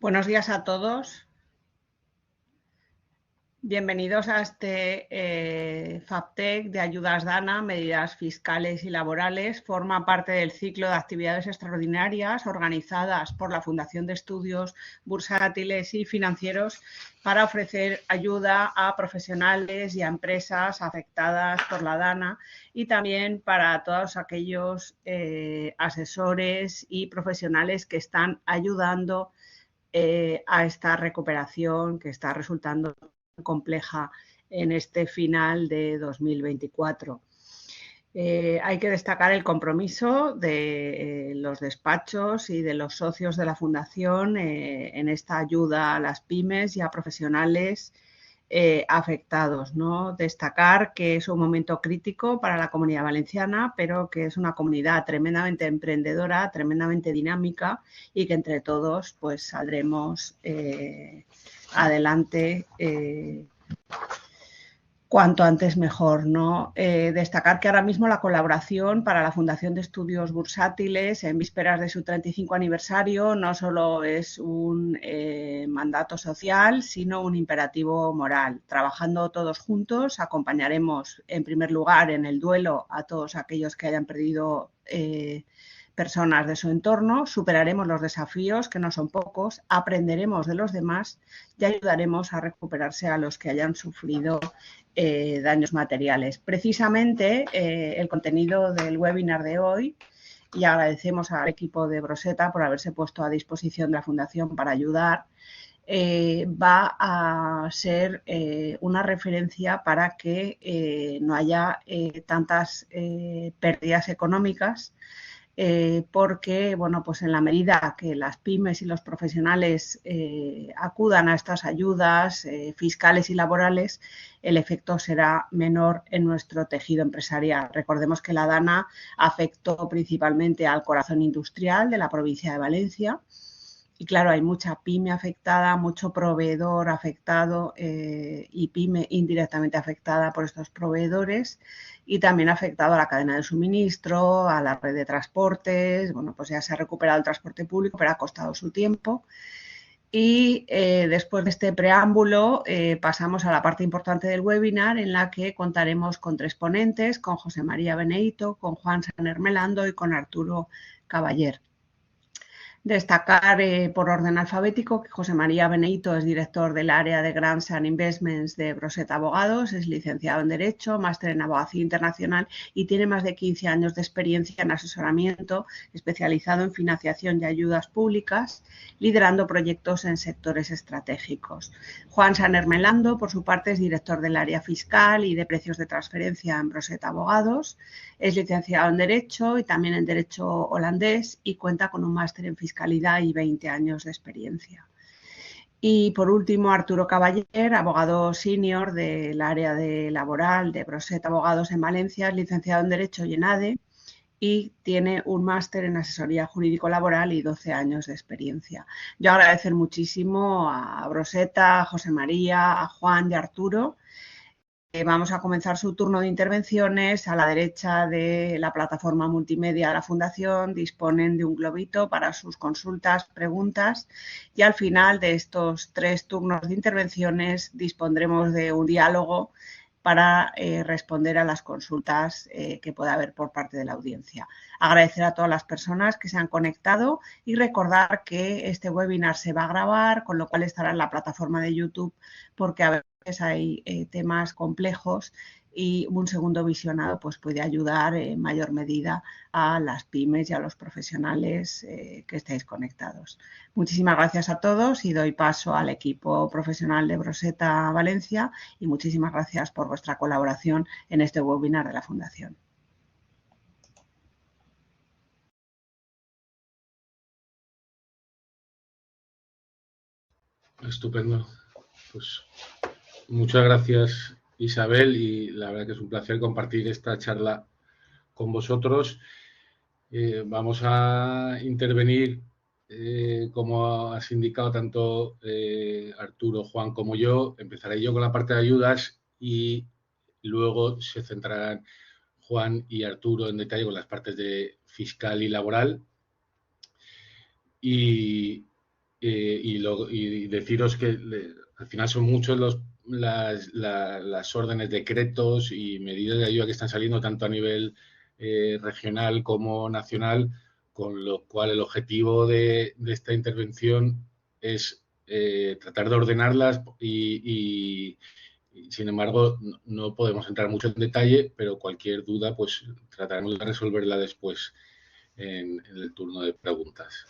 Buenos días a todos. Bienvenidos a este FAPTEC de Ayudas DANA, Medidas Fiscales y Laborales. Forma parte del ciclo de actividades extraordinarias organizadas por la Fundación de Estudios Bursátiles y Financieros para ofrecer ayuda a profesionales y a empresas afectadas por la DANA y también para todos aquellos asesores y profesionales que están ayudando a esta recuperación que está resultando compleja en este final de 2024. Hay que destacar el compromiso de los despachos y de los socios de la Fundación en esta ayuda a las pymes y a profesionales afectados, ¿no? Destacar que es un momento crítico para la Comunidad Valenciana, pero que es una comunidad tremendamente emprendedora, tremendamente dinámica y que entre todos pues saldremos adelante cuanto antes mejor, ¿no? Destacar que ahora mismo la colaboración para la Fundación de Estudios Bursátiles en vísperas de su 35 aniversario no solo es un mandato social, sino un imperativo moral. Trabajando todos juntos, acompañaremos en primer lugar en el duelo a todos aquellos que hayan perdido personas de su entorno, superaremos los desafíos, que no son pocos, aprenderemos de los demás y ayudaremos a recuperarse a los que hayan sufrido daños materiales. Precisamente el contenido del webinar de hoy, y agradecemos al equipo de Broseta por haberse puesto a disposición de la Fundación para ayudar, va a ser una referencia para que no haya tantas pérdidas económicas, porque, bueno, pues en la medida que las pymes y los profesionales acudan a estas ayudas fiscales y laborales, el efecto será menor en nuestro tejido empresarial. Recordemos que la DANA afectó principalmente al corazón industrial de la provincia de Valencia. Y claro, hay mucha pyme afectada, mucho proveedor afectado y pyme indirectamente afectada por estos proveedores y también afectado a la cadena de suministro, a la red de transportes. Bueno, pues ya se ha recuperado el transporte público, pero ha costado su tiempo. Y después de este preámbulo pasamos a la parte importante del webinar, en la que contaremos con 3 ponentes, con José María Beneito, con Juan Saner Melando y con Arturo Caballer. Destacar por orden alfabético que José María Beneito es director del área de Grants and Investments de Broseta Abogados, es licenciado en Derecho, máster en Abogacía Internacional y tiene más de 15 años de experiencia en asesoramiento especializado en financiación y ayudas públicas, liderando proyectos en sectores estratégicos. Juan Saner Melando, por su parte, es director del área fiscal y de precios de transferencia en Broseta Abogados, es licenciado en Derecho y también en Derecho holandés y cuenta con un máster en Fiscalidad y 20 años de experiencia. Y por último, Arturo Caballer, abogado senior del área de laboral de Broseta Abogados en Valencia, es licenciado en Derecho y en ADE y tiene un máster en asesoría jurídico-laboral y 12 años de experiencia. Yo agradecer muchísimo a Broseta, a José María, a Juan y a Arturo. Vamos a comenzar su turno de intervenciones. A la derecha de la plataforma multimedia de la Fundación disponen de un globito para sus consultas, preguntas y al final de estos 3 turnos de intervenciones dispondremos de un diálogo para responder a las consultas que pueda haber por parte de la audiencia. Agradecer a todas las personas que se han conectado y recordar que este webinar se va a grabar, con lo cual estará en la plataforma de YouTube, porque a veces hay temas complejos y un segundo visionado pues puede ayudar en mayor medida a las pymes y a los profesionales que estéis conectados. Muchísimas gracias a todos y doy paso al equipo profesional de Broseta Valencia y muchísimas gracias por vuestra colaboración en este webinar de la Fundación. Estupendo. Pues muchas gracias, Isabel, y la verdad que es un placer compartir esta charla con vosotros. Vamos a intervenir, como has indicado tanto Arturo, Juan como yo. Empezaré yo con la parte de ayudas y luego se centrarán Juan y Arturo en detalle con las partes de fiscal y laboral. Y y deciros que al final son muchos las órdenes, decretos y medidas de ayuda que están saliendo tanto a nivel regional como nacional, con lo cual el objetivo de esta intervención es tratar de ordenarlas y, sin embargo, no podemos entrar mucho en detalle, pero cualquier duda pues trataremos de resolverla después en el turno de preguntas.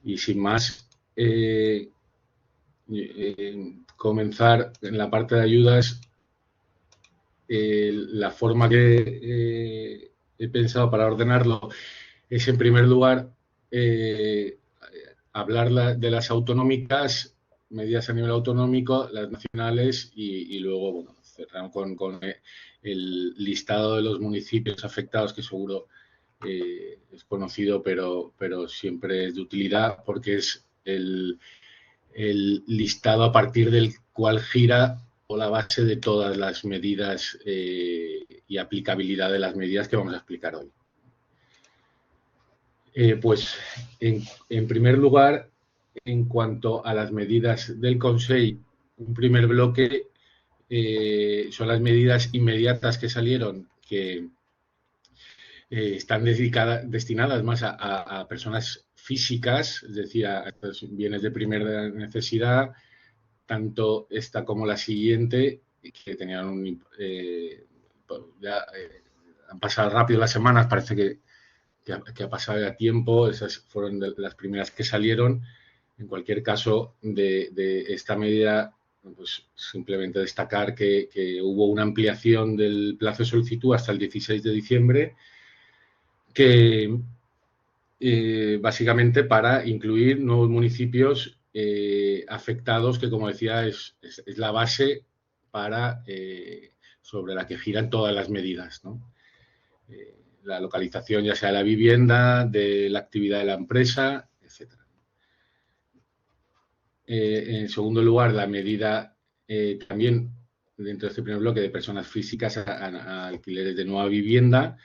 Y sin más, comenzar en la parte de ayudas. La forma que he pensado para ordenarlo es, en primer lugar, hablar de las autonómicas, medidas a nivel autonómico, las nacionales y luego, bueno, cerrar con el listado de los municipios afectados, que seguro es conocido, pero siempre es de utilidad porque es el listado a partir del cual gira o la base de todas las medidas y aplicabilidad de las medidas que vamos a explicar hoy. Pues, en primer lugar, en cuanto a las medidas del Consejo, un primer bloque son las medidas inmediatas que salieron, que están destinadas más a personas físicas, es decir, a estos bienes de primera necesidad, tanto esta como la siguiente, que tenían han pasado rápido las semanas, parece que ha pasado ya tiempo, esas fueron de las primeras que salieron. En cualquier caso, de esta medida, pues simplemente destacar que hubo una ampliación del plazo de solicitud hasta el 16 de diciembre, que básicamente para incluir nuevos municipios afectados, que, como decía, es la base sobre la que giran todas las medidas, ¿no? La localización, ya sea de la vivienda, de la actividad de la empresa, etc. En segundo lugar, la medida también dentro de este primer bloque de personas físicas a alquileres de nueva vivienda.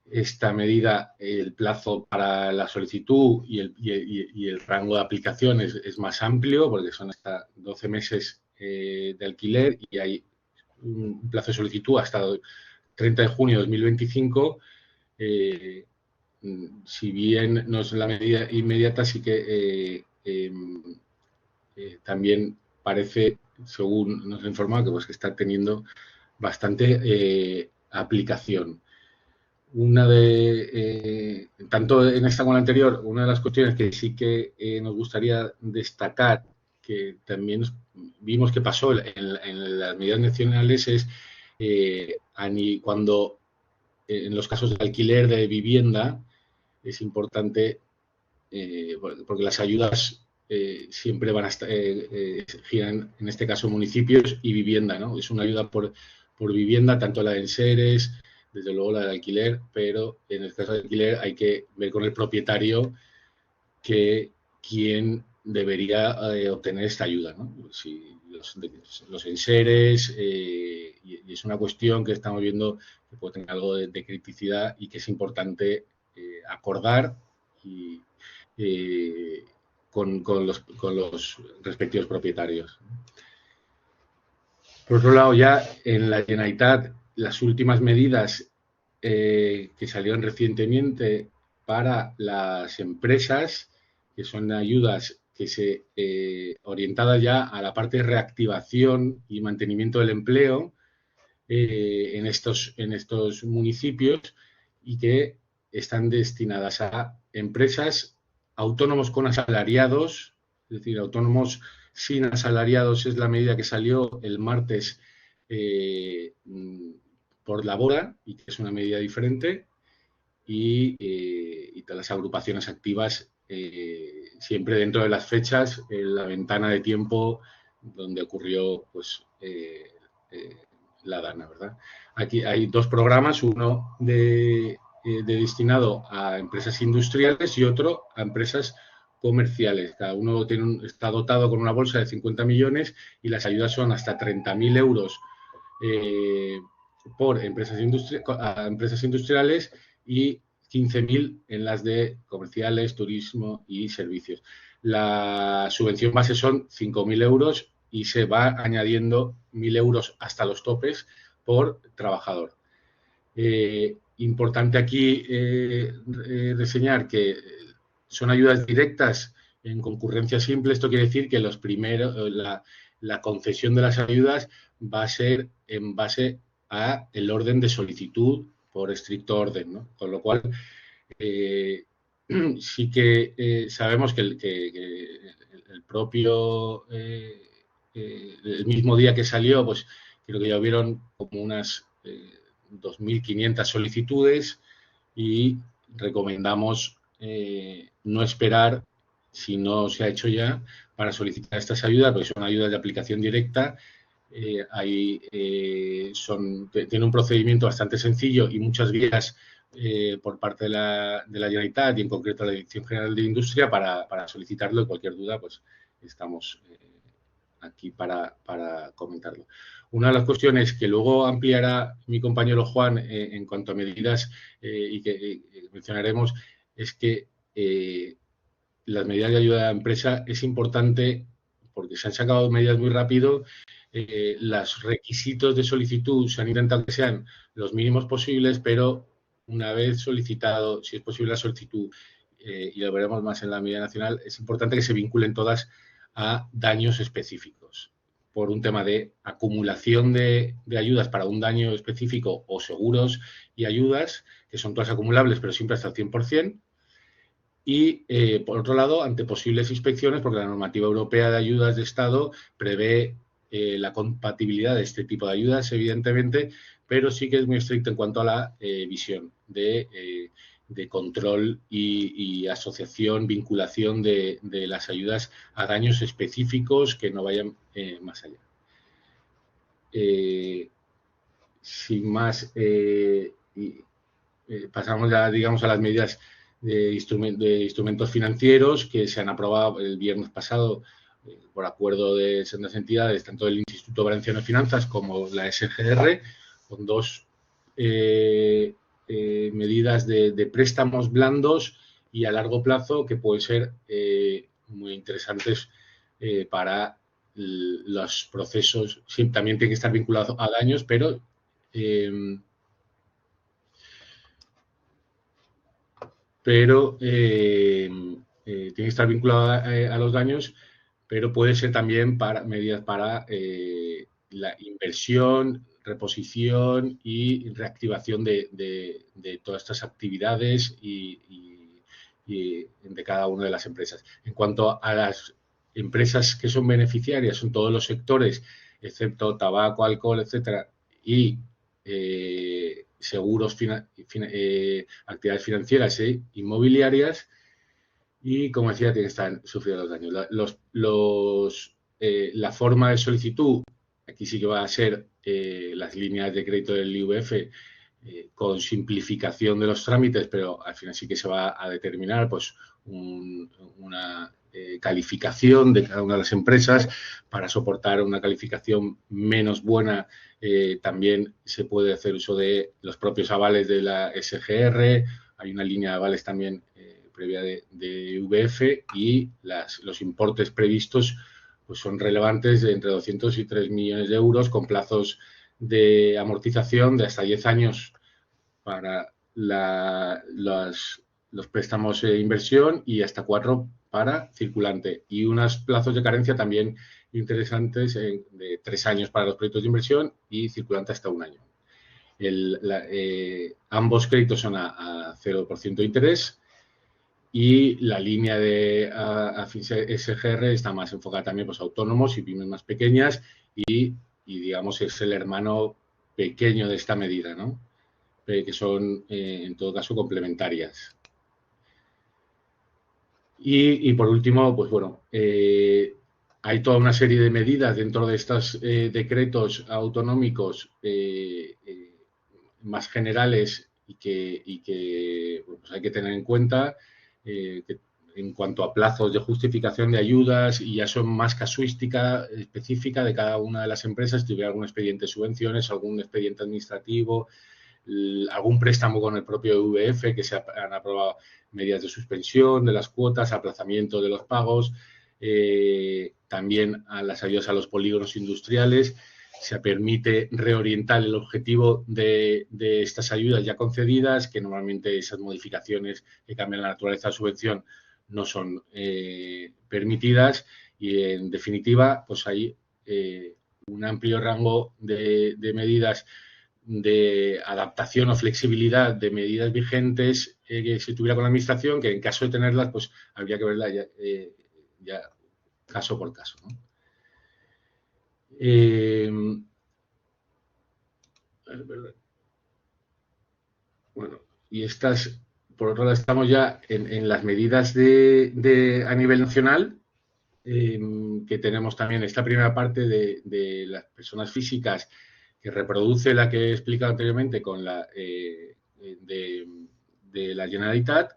Esta medida, el plazo para la solicitud y el rango de aplicación es más amplio, porque son hasta 12 meses de alquiler y hay un plazo de solicitud hasta 30 de junio de 2025. Si bien no es la medida inmediata, sí que también parece, según nos ha informado, que, pues, que está teniendo bastante aplicación. Tanto en esta como en la anterior, una de las cuestiones que sí que nos gustaría destacar, que también vimos que pasó en las medidas nacionales, es cuando en los casos de alquiler de vivienda es importante, porque las ayudas siempre van a estar, giran, en este caso, municipios y vivienda, ¿no? Es una ayuda por vivienda, tanto la de enseres, desde luego la del alquiler, pero en el caso de alquiler hay que ver con el propietario quién debería obtener esta ayuda, ¿no? Si los enseres, y es una cuestión que estamos viendo que puede tener algo de criticidad y que es importante acordar con los respectivos propietarios. Por otro lado, ya en la Generalitat, las últimas medidas que salieron recientemente para las empresas, que son ayudas que orientadas ya a la parte de reactivación y mantenimiento del empleo en estos municipios, y que están destinadas a empresas, autónomos con asalariados, es decir, autónomos sin asalariados es la medida que salió el martes por Labora, y que es una medida diferente, y todas las agrupaciones activas, siempre dentro de las fechas, en la ventana de tiempo donde ocurrió, pues, la DANA, ¿verdad? Aquí hay dos programas, uno destinado a empresas industriales y otro a empresas comerciales. Cada uno está dotado con una bolsa de 50 millones y las ayudas son hasta 30.000 euros por empresas industriales y 15.000 en las de comerciales, turismo y servicios. La subvención base son 5.000 euros y se va añadiendo 1.000 euros hasta los topes por trabajador. Importante aquí reseñar que son ayudas directas en concurrencia simple. Esto quiere decir que los primeros, la concesión de las ayudas va a ser en base a el orden de solicitud por estricto orden, ¿no? Con lo cual, sí que sabemos que el propio, el mismo día que salió, pues creo que ya hubieron como unas 2.500 solicitudes y recomendamos no esperar, si no se ha hecho ya, para solicitar estas ayudas, porque son ayudas de aplicación directa. Tiene un procedimiento bastante sencillo y muchas guías por parte de la Generalitat y en concreto la Dirección General de Industria para solicitarlo, y cualquier duda pues estamos aquí para comentarlo. Una de las cuestiones que luego ampliará mi compañero Juan en cuanto a medidas y que mencionaremos es que las medidas de ayuda a la empresa es importante porque se han sacado medidas muy rápido. Los requisitos de solicitud se han intentado que sean los mínimos posibles, pero una vez solicitado, si es posible la solicitud, y lo veremos más en la medida nacional, es importante que se vinculen todas a daños específicos, por un tema de acumulación de ayudas para un daño específico o seguros y ayudas, que son todas acumulables, pero siempre hasta el 100%. Y, por otro lado, ante posibles inspecciones, porque la normativa europea de ayudas de Estado prevé la compatibilidad de este tipo de ayudas, evidentemente, pero sí que es muy estricta en cuanto a la visión de control y asociación, vinculación de las ayudas a daños específicos que no vayan más allá. Sin más, pasamos ya, digamos, a las medidas de instrumentos financieros que se han aprobado el viernes pasado por acuerdo de sendas entidades, tanto del Instituto Valenciano de Finanzas como la SGR, con dos medidas de préstamos blandos y a largo plazo que pueden ser muy interesantes para los procesos. Sí, también tiene que estar vinculado a daños, pero tiene que estar vinculado a los daños, pero puede ser también para medidas para la inversión, reposición y reactivación de todas estas actividades y de cada una de las empresas. En cuanto a las empresas que son beneficiarias, son todos los sectores, excepto tabaco, alcohol, etcétera, y seguros, actividades financieras e inmobiliarias, y, como decía, tienen que estar sufriendo los daños. La forma de solicitud, aquí sí que va a ser las líneas de crédito del IVF con simplificación de los trámites, pero al final sí que se va a determinar pues una calificación de cada una de las empresas. Para soportar una calificación menos buena, también se puede hacer uso de los propios avales de la SGR. Hay una línea de avales también previa de IVF, y los importes previstos pues son relevantes, de entre 200 y 3 millones de euros, con plazos de amortización de hasta 10 años para los préstamos de inversión y hasta 4 para circulante, y unos plazos de carencia también interesantes de 3 años para los proyectos de inversión y circulante hasta 1 año. Ambos créditos son a 0% de interés, y la línea de SGR está más enfocada también pues, a autónomos y pymes más pequeñas, y digamos es el hermano pequeño de esta medida, ¿no? Que son en todo caso complementarias. Y por último, pues bueno, hay toda una serie de medidas dentro de estos decretos autonómicos más generales y que bueno, pues hay que tener en cuenta, que en cuanto a plazos de justificación de ayudas, y ya son más casuística específica de cada una de las empresas, si hubiera algún expediente de subvenciones, algún expediente administrativo, algún préstamo con el propio VF, que se han aprobado medidas de suspensión de las cuotas, aplazamiento de los pagos, también a las ayudas a los polígonos industriales. Se permite reorientar el objetivo de estas ayudas ya concedidas, que normalmente esas modificaciones que cambian la naturaleza de la subvención no son permitidas, y en definitiva pues hay un amplio rango de medidas de adaptación o flexibilidad de medidas vigentes que se tuviera con la administración, que en caso de tenerlas pues habría que verlas ya caso por caso, ¿no? Bueno, y estas, por otro lado, estamos ya en las medidas a nivel nacional, que tenemos también esta primera parte de las personas físicas, que reproduce la que he explicado anteriormente con la de la Generalitat,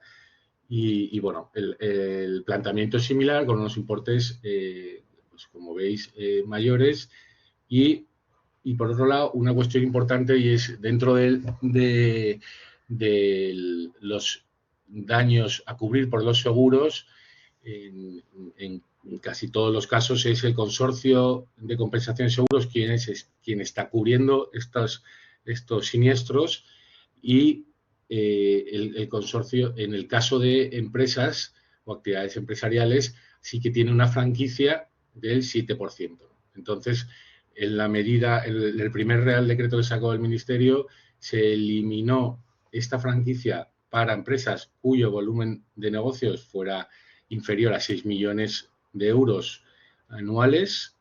y bueno, el planteamiento es similar, con unos importes, pues como veis, mayores, y por otro lado, una cuestión importante, y es dentro de los daños a cubrir por los seguros, en casi todos los casos es el consorcio de compensación de seguros quien está cubriendo estos siniestros, y el consorcio, en el caso de empresas o actividades empresariales, sí que tiene una franquicia del 7%. Entonces, en la medida, el primer Real Decreto que sacó el Ministerio, se eliminó esta franquicia para empresas cuyo volumen de negocios fuera inferior a 6 millones de euros anuales,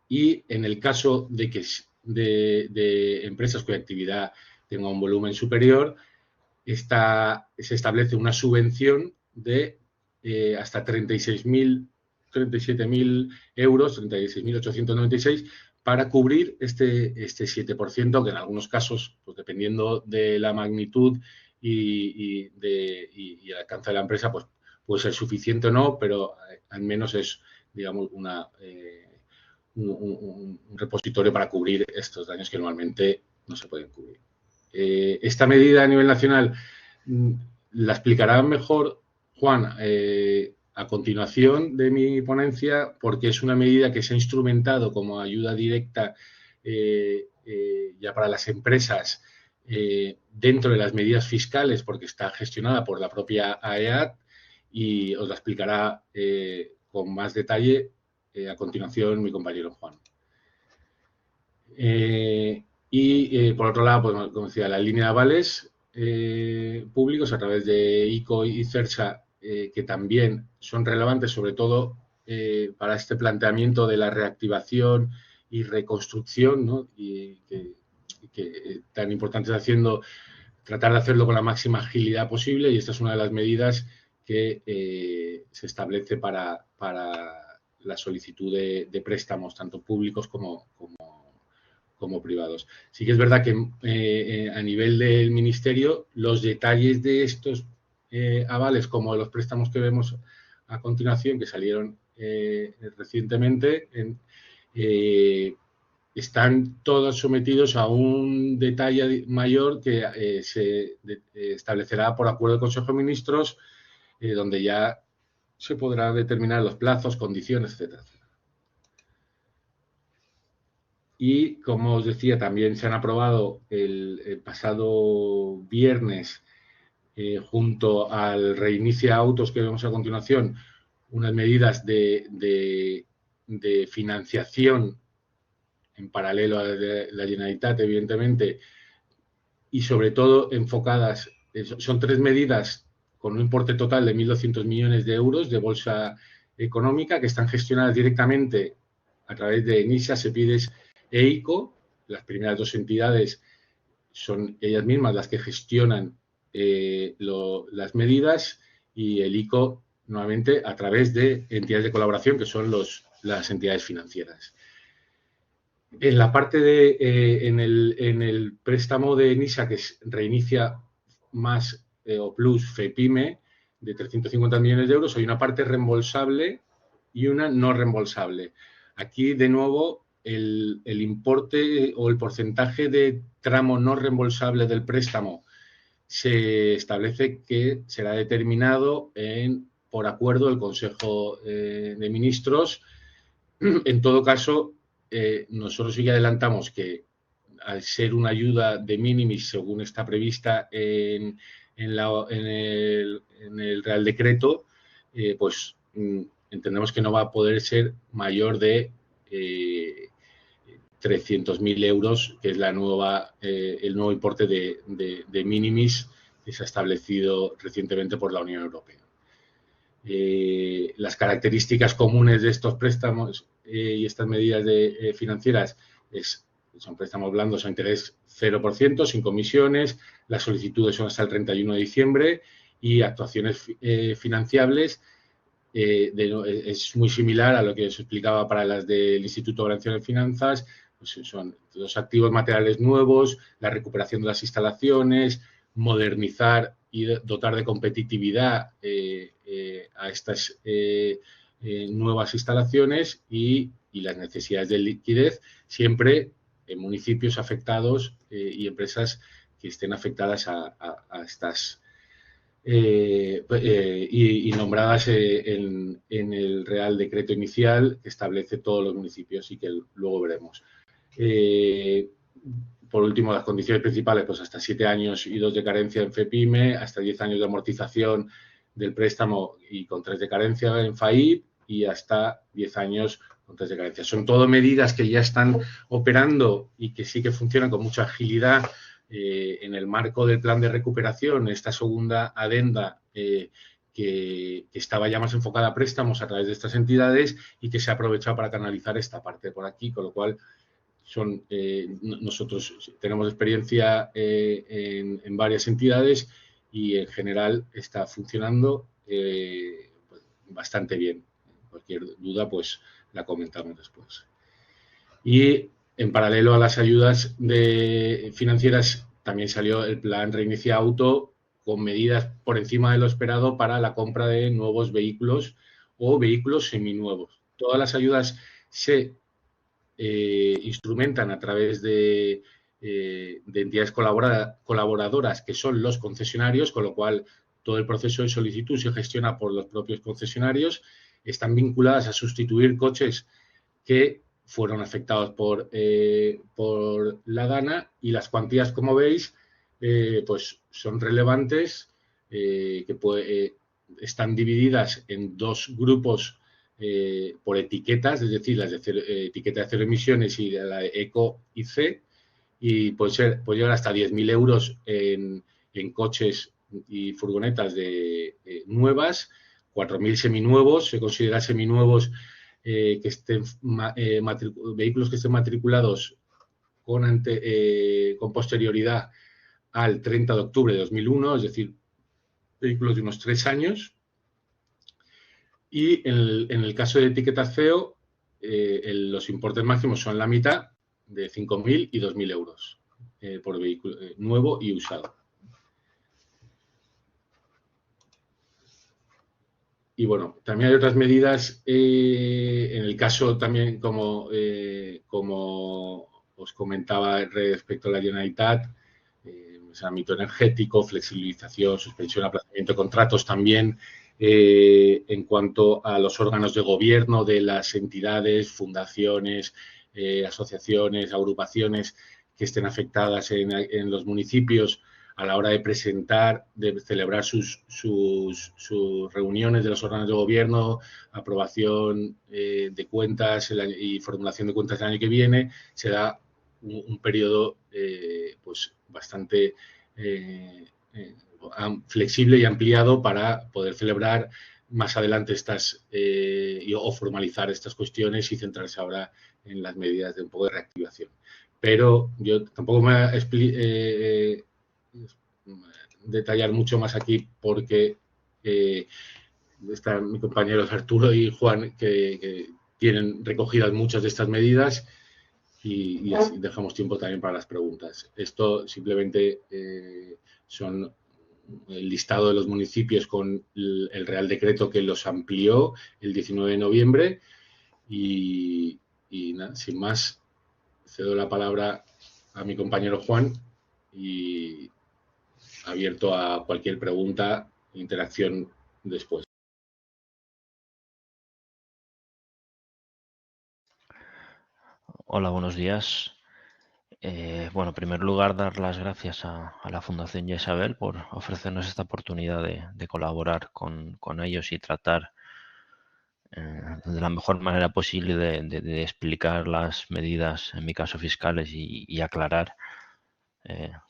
y en el caso de empresas cuya actividad tenga un volumen superior, se establece una subvención de hasta 37.000 euros, 36.896, para cubrir este 7%, que en algunos casos, pues dependiendo de la magnitud y el alcance de la empresa, pues puede ser suficiente o no, pero al menos es, digamos, un repositorio para cubrir estos daños que normalmente no se pueden cubrir. Esta medida a nivel nacional la explicará mejor Juan a continuación de mi ponencia, porque es una medida que se ha instrumentado como ayuda directa ya para las empresas dentro de las medidas fiscales, porque está gestionada por la propia AEAT, y os la explicará con más detalle a continuación mi compañero Juan. Por otro lado, pues, como decía, la línea de avales públicos a través de ICO y CERSA, que también son relevantes, sobre todo para este planteamiento de la reactivación y reconstrucción, ¿no? Y que tan importante es tratar de hacerlo con la máxima agilidad posible, y esta es una de las medidas que se establece para la solicitud de préstamos, tanto públicos como privados. Sí que es verdad que a nivel del Ministerio, los detalles de estos avales, como de los préstamos que vemos a continuación, que salieron recientemente, están todos sometidos a un detalle mayor que se establecerá por acuerdo del Consejo de Ministros, donde ya se podrá determinar los plazos, condiciones, etcétera. Y, como os decía, también se han aprobado el pasado viernes, junto al reinicia autos que vemos a continuación, unas medidas de financiación en paralelo a la Generalitat, evidentemente, y sobre todo enfocadas, son 3 medidas con un importe total de 1.200 millones de euros de bolsa económica, que están gestionadas directamente a través de ENISA, SEPIDES e ICO. Las primeras 2 entidades son ellas mismas las que gestionan las medidas, y el ICO nuevamente a través de entidades de colaboración, que son las entidades financieras. En la parte en el préstamo de ENISA, que reinicia más o plus FEPIME, de 350 millones de euros, hay una parte reembolsable y una no reembolsable. Aquí, de nuevo, el importe o el porcentaje de tramo no reembolsable del préstamo se establece que será determinado por acuerdo del Consejo de Ministros. En todo caso, nosotros sí que adelantamos que al ser una ayuda de minimis, según está prevista en el Real Decreto, pues entendemos que no va a poder ser mayor de 300.000 euros, que es el nuevo importe de minimis que se ha establecido recientemente por la Unión Europea. Las características comunes de estos préstamos y estas medidas financieras son préstamos blandos a interés 0%, sin comisiones, las solicitudes son hasta el 31 de diciembre y actuaciones financiables. Es muy similar a lo que se explicaba para las del Instituto Valenciano de Finanzas, pues son los activos materiales nuevos, la recuperación de las instalaciones, modernizar y dotar de competitividad a estas nuevas instalaciones y las necesidades de liquidez, siempre en municipios afectados y empresas que estén afectadas a estas y nombradas en el Real Decreto inicial que establece todos los municipios y que luego veremos. Por último, las condiciones principales, pues hasta 7 años y 2 de carencia en FEPIME, hasta 10 años de amortización del préstamo y con 3 de carencia en FAIP y hasta 10 años con 3 de carencia. Son todo medidas que ya están operando y que sí que funcionan con mucha agilidad en el marco del plan de recuperación, esta segunda adenda que estaba ya más enfocada a préstamos a través de estas entidades y que se ha aprovechado para canalizar esta parte por aquí, con lo cual nosotros tenemos experiencia en varias entidades y en general está funcionando bastante bien. Cualquier duda, pues la comentamos después. Y en paralelo a las ayudas financieras, también salió el plan Reinicia Auto con medidas por encima de lo esperado para la compra de nuevos vehículos o vehículos seminuevos. Todas las ayudas se instrumentan a través de entidades colaboradoras que son los concesionarios, con lo cual todo el proceso de solicitud se gestiona por los propios concesionarios. Están vinculadas a sustituir coches que fueron afectados por la Dana y las cuantías, como veis, pues son relevantes, están divididas en 2 grupos por etiquetas, es decir, las de etiqueta de 0 emisiones y la de Eco y C, y puede llegar hasta 10.000 euros en coches y furgonetas nuevas, 4.000 seminuevos, se considera seminuevos vehículos que estén matriculados con posterioridad al 30 de octubre de 2001, es decir, vehículos de unos 3 años. Y en el caso de etiqueta CEO, los importes máximos son la mitad, de 5.000 y 2.000 euros por vehículo nuevo y usado. Y bueno, también hay otras medidas, en el caso también, como os comentaba respecto a la Generalitat, ámbito energético, flexibilización, suspensión, aplazamiento de contratos también, en cuanto a los órganos de gobierno de las entidades, fundaciones, asociaciones, agrupaciones que estén afectadas en los municipios a la hora de presentar, de celebrar sus reuniones de los órganos de gobierno, aprobación de cuentas y formulación de cuentas el año que viene, se da un periodo pues bastante flexible y ampliado para poder celebrar más adelante o formalizar estas cuestiones y centrarse ahora en las medidas de un poco de reactivación. Pero yo tampoco me voy a detallar mucho más aquí porque están mis compañeros Arturo y Juan que tienen recogidas muchas de estas medidas y así dejamos tiempo también para las preguntas. Esto simplemente son el listado de los municipios con el Real Decreto que los amplió el 19 de noviembre y Y nada, sin más, cedo la palabra a mi compañero Juan y abierto a cualquier pregunta, interacción después. Hola, buenos días. Bueno, en primer lugar, dar las gracias a la Fundación Isabel por ofrecernos esta oportunidad de colaborar con ellos y tratar de la mejor manera posible de explicar las medidas, en mi caso fiscales, y aclarar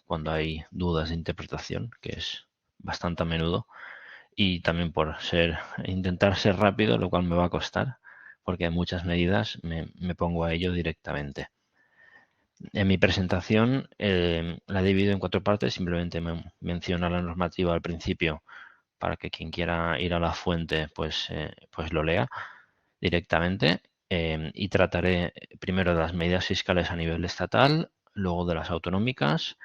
cuando hay dudas de interpretación, que es bastante a menudo, y también por intentar ser rápido, lo cual me va a costar, porque hay muchas medidas, me pongo a ello directamente. En mi presentación la he dividido en 4 partes, simplemente me menciono la normativa al principio para que quien quiera ir a la fuente pues lo lea directamente, y trataré primero de las medidas fiscales a nivel estatal, luego de las autonómicas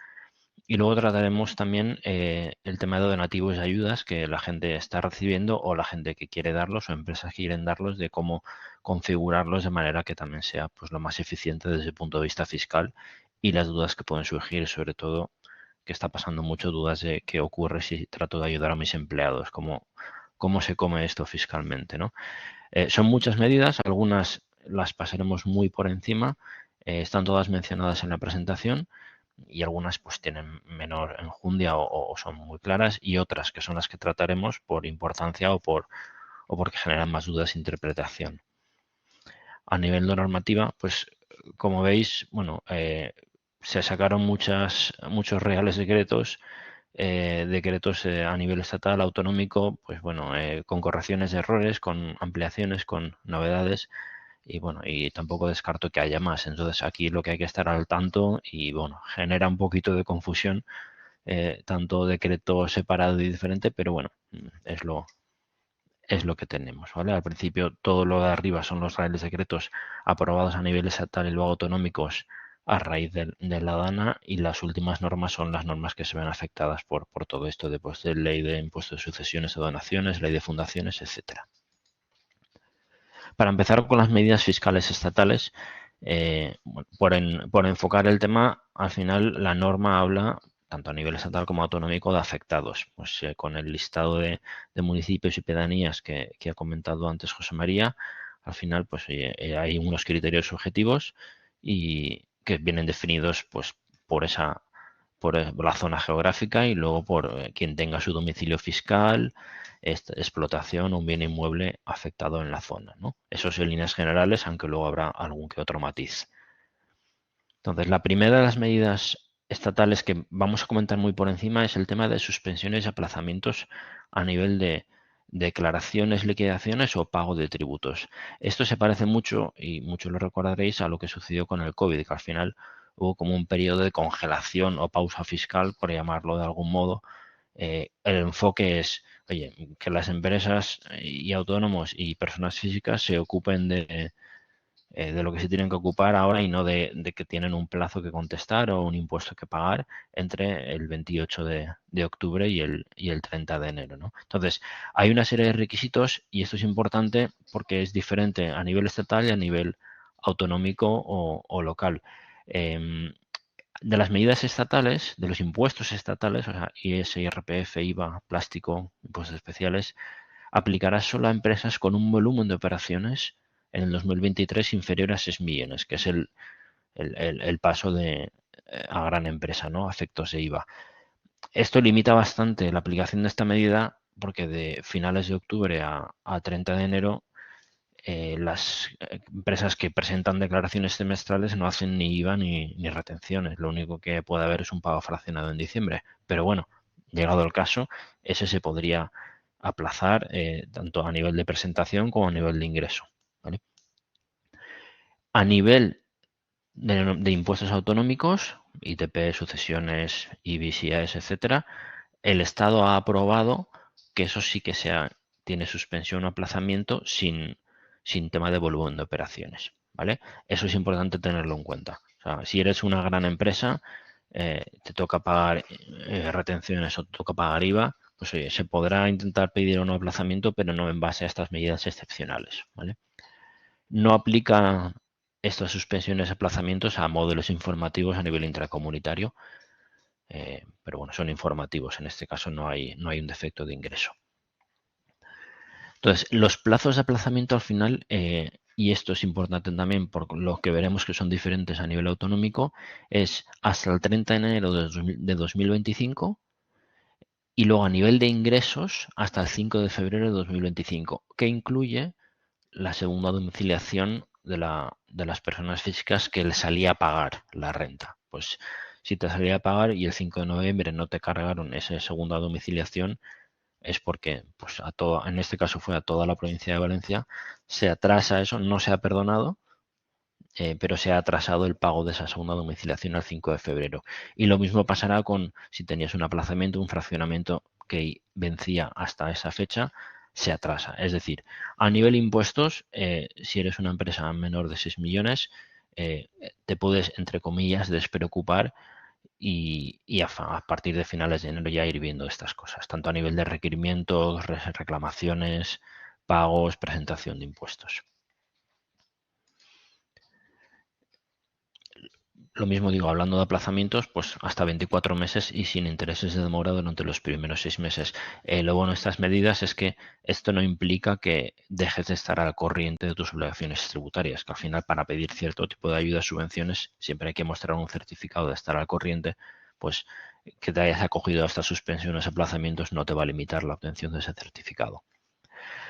y luego trataremos también el tema de donativos y ayudas que la gente está recibiendo o la gente que quiere darlos o empresas que quieren darlos, de cómo configurarlos de manera que también sea pues lo más eficiente desde el punto de vista fiscal, y las dudas que pueden surgir, sobre todo que está pasando mucho, dudas de qué ocurre si trato de ayudar a mis empleados, cómo se come esto fiscalmente, ¿no? Son muchas medidas, algunas las pasaremos muy por encima, están todas mencionadas en la presentación, y algunas pues tienen menor enjundia o son muy claras, y otras que son las que trataremos por importancia o porque generan más dudas de interpretación. A nivel de normativa, pues como veis, bueno, se sacaron muchos reales decretos, a nivel estatal, autonómico, pues bueno, con correcciones de errores, con ampliaciones, con novedades, y bueno, y tampoco descarto que haya más. Entonces aquí lo que hay que estar al tanto, y bueno, genera un poquito de confusión, tanto decreto separado y diferente, pero bueno, es lo que tenemos, ¿vale? Al principio todo lo de arriba son los reales decretos aprobados a nivel estatal y luego autonómicos a raíz de la DANA, y las últimas normas son las normas que se ven afectadas por todo esto de, pues, de ley de impuestos de sucesiones o donaciones, ley de fundaciones, etcétera. Para empezar con las medidas fiscales estatales, por enfocar el tema, al final la norma habla, tanto a nivel estatal como autonómico, de afectados. Pues con el listado de municipios y pedanías que ha comentado antes José María, al final pues hay unos criterios objetivos y que vienen definidos pues por la zona geográfica, y luego por quien tenga su domicilio fiscal, explotación o un bien inmueble afectado en la zona, ¿no? Eso es en líneas generales, aunque luego habrá algún que otro matiz. Entonces, la primera de las medidas estatales que vamos a comentar muy por encima es el tema de suspensiones y aplazamientos a nivel de declaraciones, liquidaciones o pago de tributos. Esto se parece mucho, y muchos lo recordaréis, a lo que sucedió con el COVID, que al final hubo como un periodo de congelación o pausa fiscal, por llamarlo de algún modo. El enfoque es, oye, que las empresas y autónomos y personas físicas se ocupen de lo que se tienen que ocupar ahora, y no de que tienen un plazo que contestar o un impuesto que pagar entre el 28 de octubre y el 30 de enero, ¿no? Entonces, hay una serie de requisitos, y esto es importante porque es diferente a nivel estatal y a nivel autonómico o local. De las medidas estatales, de los impuestos estatales, o sea, IS, IRPF, IVA, plástico, impuestos especiales, aplicará solo a empresas con un volumen de operaciones en el 2023 inferior a 6 millones, que es el paso a gran empresa, ¿no? A efectos de IVA. Esto limita bastante la aplicación de esta medida, porque de finales de octubre a 30 de enero las empresas que presentan declaraciones semestrales no hacen ni IVA ni retenciones. Lo único que puede haber es un pago fraccionado en diciembre. Pero bueno, llegado el caso, ese se podría aplazar tanto a nivel de presentación como a nivel de ingreso, ¿vale? A nivel de impuestos autonómicos, ITP, sucesiones, IBIS, IAS, etcétera, el Estado ha aprobado que eso sí que tiene suspensión o aplazamiento sin tema de volumen de operaciones, ¿vale? Eso es importante tenerlo en cuenta. O sea, si eres una gran empresa, te toca pagar retenciones o te toca pagar IVA, pues oye, se podrá intentar pedir un aplazamiento, pero no en base a estas medidas excepcionales, ¿vale? No aplica estas suspensiones y aplazamientos a modelos informativos a nivel intracomunitario, pero bueno, son informativos, en este caso no hay un defecto de ingreso. Entonces, los plazos de aplazamiento al final, y esto es importante también por lo que veremos que son diferentes a nivel autonómico, es hasta el 30 de enero de 2025 y luego a nivel de ingresos hasta el 5 de febrero de 2025, que incluye la segunda domiciliación de las personas físicas que les salía a pagar la renta. Pues si te salía a pagar y el 5 de noviembre no te cargaron esa segunda domiciliación, es porque, pues en este caso fue a toda la provincia de Valencia, se atrasa eso, no se ha perdonado, pero se ha atrasado el pago de esa segunda domiciliación al 5 de febrero. Y lo mismo pasará con si tenías un aplazamiento, un fraccionamiento que vencía hasta esa fecha, se atrasa. Es decir, a nivel impuestos, si eres una empresa menor de 6 millones, te puedes, entre comillas, despreocupar y a partir de finales de enero ya ir viendo estas cosas, tanto a nivel de requerimientos, reclamaciones, pagos, presentación de impuestos. Lo mismo digo, hablando de aplazamientos, pues hasta 24 meses y sin intereses de demora durante los primeros 6 meses. Lo bueno de estas medidas es que esto no implica que dejes de estar al corriente de tus obligaciones tributarias, que al final para pedir cierto tipo de ayudas, subvenciones, siempre hay que mostrar un certificado de estar al corriente, pues que te hayas acogido a estas suspensiones, aplazamientos, no te va a limitar la obtención de ese certificado.